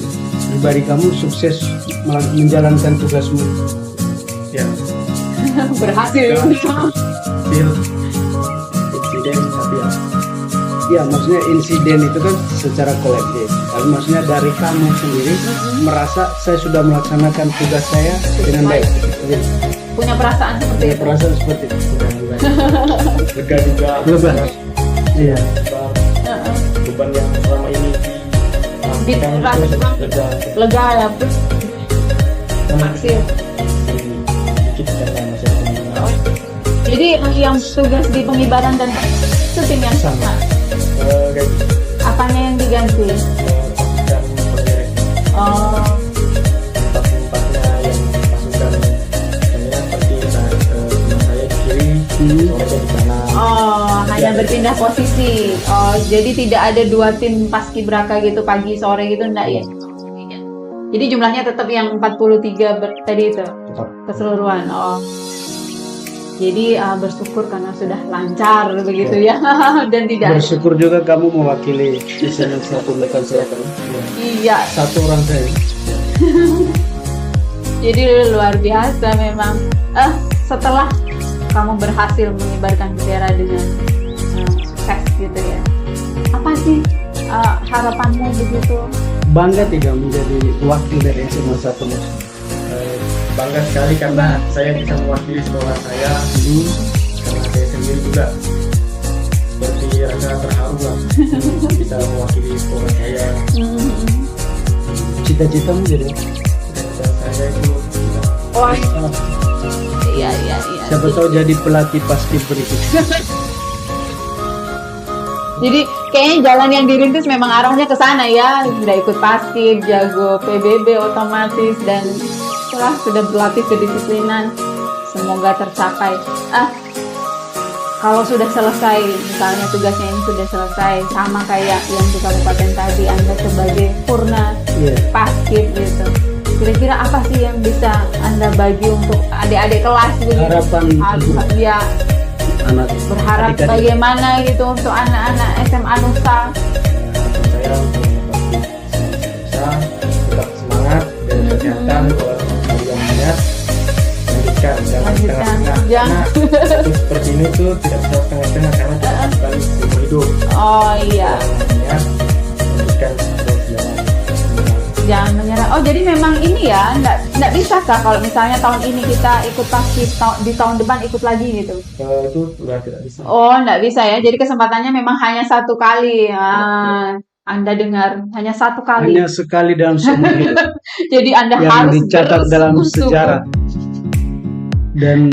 Speaker 3: pribadi kamu sukses menjalankan tugasmu.
Speaker 8: Ya.
Speaker 2: berhasil.
Speaker 8: Still insiden tapi ya
Speaker 3: Ya, maksudnya insiden itu kan secara kolektif. Tapi maksudnya dari kamu sendiri merasa saya sudah melaksanakan tugas saya dengan baik. Jadi,
Speaker 2: Punya perasaan seperti
Speaker 3: punya
Speaker 2: itu.
Speaker 3: perasaan seperti itu.
Speaker 8: lega juga.
Speaker 3: Lega. Iya.
Speaker 2: Heeh.
Speaker 8: Beban yang selama ini
Speaker 2: Dirasakan.
Speaker 8: lega.
Speaker 2: Lega ya, berhasil.
Speaker 8: Dikit karena masih ada pembinaan.
Speaker 2: Jadi yang tugas di pengibaran dan itu tim yang sama.
Speaker 8: Kayak
Speaker 2: Apanya yang diganti?
Speaker 8: pasukan penderek.
Speaker 2: Oh,
Speaker 8: Empat-empatnya yang pasukan saya seperti teman saya di kiri, sore saya di kanan.
Speaker 2: oh, hanya berpindah posisi. Oh, jadi tidak ada dua tim paskibraka gitu pagi sore gitu enggak ya? Jadi jumlahnya tetap yang 43 tadi itu
Speaker 8: Tetap.
Speaker 2: keseluruhan. Oh. Jadi bersyukur karena sudah lancar begitu ya dan tidak ada.
Speaker 3: Bersyukur juga kamu mewakili di sana satu rekan saya kan.
Speaker 2: Iya,
Speaker 3: Satu orang saya.
Speaker 2: jadi luar biasa memang. Setelah kamu berhasil mengibarkan bendera dengan sukses gitu ya, apa sih harapanmu begitu?
Speaker 3: Bangga tidak menjadi wakil dari SMA 1 Mus?
Speaker 8: Bangga sekali karena saya bisa mewakili sekolah saya, karena saya sendiri juga seperti rasa terharu lah bisa mewakili sekolah saya.
Speaker 3: Cita-citamu jadi?
Speaker 8: Dan saya itu
Speaker 2: Oh, iya.
Speaker 3: Siapa tahu jadi pelatih pasti berikutnya.
Speaker 2: Jadi kayaknya jalan yang dirintis memang arahnya ke sana ya. Sudah ikut paskib, jago PBB otomatis, dan sudah berlatih kedisiplinan. Semoga tercapai. Kalau sudah selesai, misalnya tugasnya ini sudah selesai, sama kayak yang di kabupaten tadi, Anda sebagai purna paskib gitu. Kira-kira apa sih yang bisa Anda bagi untuk adik-adik kelas gitu?
Speaker 3: Harapan
Speaker 2: Ya,
Speaker 3: anak
Speaker 2: berharap
Speaker 3: adik-adik.
Speaker 2: bagaimana gitu untuk anak-anak SMA Nusa.
Speaker 8: Saya bisa tetap semangat dan kesehatan kalau yang minat lanjutkan jangan setengah-setengah karena itu seperti ini tuh tidak bisa setengah-setengah karena tidak sekali seumur hidup.
Speaker 2: Oh iya,
Speaker 8: Yang lanjutkan terus jalan.
Speaker 2: jangan menyerah. Oh jadi memang ini ya, nggak bisa kah kalau misalnya tahun ini kita ikut paskib, di tahun depan ikut lagi gitu?
Speaker 8: Itu sudah tidak bisa.
Speaker 2: Oh nggak bisa ya, jadi kesempatannya memang hanya satu kali. Anda dengar, hanya satu kali.
Speaker 3: hanya sekali dalam seumur hidup
Speaker 2: Jadi Anda
Speaker 3: yang
Speaker 2: harus
Speaker 3: dicatat dalam
Speaker 2: bersungguh-sungguh.
Speaker 3: sejarah, dan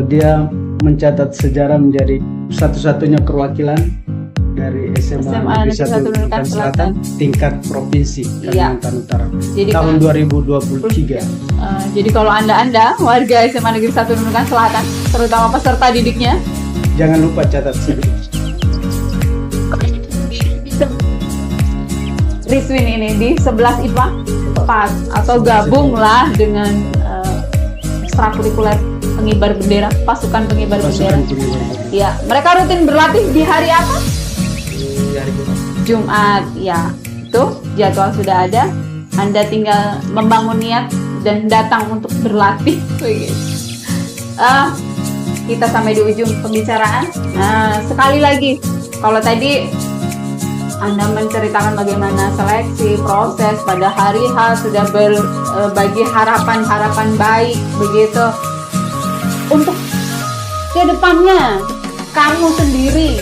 Speaker 3: dia mencatat sejarah menjadi satu-satunya perwakilan dari SMA
Speaker 2: SMA
Speaker 3: Negeri 1 Nunukan Selatan tingkat provinsi
Speaker 2: Iya.
Speaker 3: Kalimantan Utara
Speaker 2: Jadi
Speaker 3: tahun 2023.
Speaker 2: Jadi kalau Anda warga SMA Negeri 1 Nunukan Selatan, terutama peserta didiknya,
Speaker 3: Jangan lupa catat sedikit.
Speaker 2: Rizwin ini di 11 IPA pas atau gabunglah dengan ekstrakurikuler pengibar bendera, pasukan pengibar bendera.
Speaker 3: Pasukan pengibar.
Speaker 2: Ya, mereka rutin berlatih di hari apa?
Speaker 8: Di hari Jumat.
Speaker 2: Jumat. Ya, itu jadwal sudah ada. Anda tinggal membangun niat dan datang untuk berlatih. Begitu. Kita sampai di ujung pembicaraan. Sekali lagi, kalau tadi Anda menceritakan bagaimana seleksi, proses pada hari H sudah berbagi harapan-harapan baik begitu. Untuk ke depannya, kamu sendiri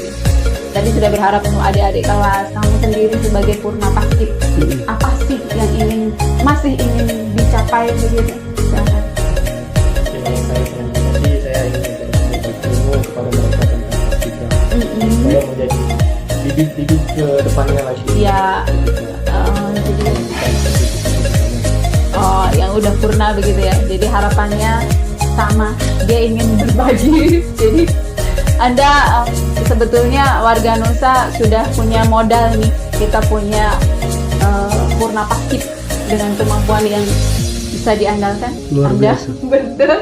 Speaker 2: tadi sudah berharap untuk adik-adik kelas, kamu sendiri sebagai purna paskib, apa sih yang masih ingin dicapai begitu? Silahkan.
Speaker 8: Yang saya tadi saya ingin berbagi ilmu kepada mereka tentang kita. Saya menjadi bibit-bibit ke depannya lagi.
Speaker 2: Ya, jadi yang udah purna begitu ya. Jadi harapannya sama, dia ingin berbagi. Jadi Anda sebetulnya warga Nusa sudah punya modal nih. Kita punya purna paskib dengan kemampuan yang bisa diandalkan.
Speaker 3: Luar
Speaker 2: Anda,
Speaker 3: biasa.
Speaker 2: betul.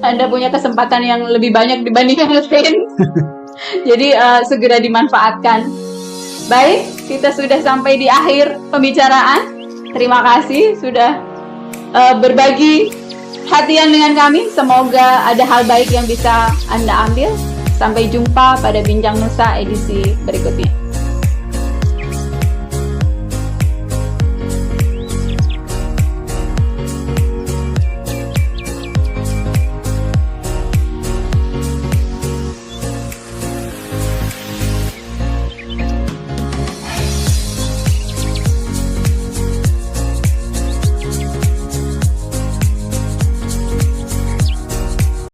Speaker 2: Anda punya kesempatan yang lebih banyak dibanding yang lain. Jadi segera dimanfaatkan. Baik, kita sudah sampai di akhir pembicaraan. Terima kasih sudah berbagi hatian dengan kami. Semoga ada hal baik yang bisa Anda ambil. Sampai jumpa pada Bincang Nusa edisi berikutnya.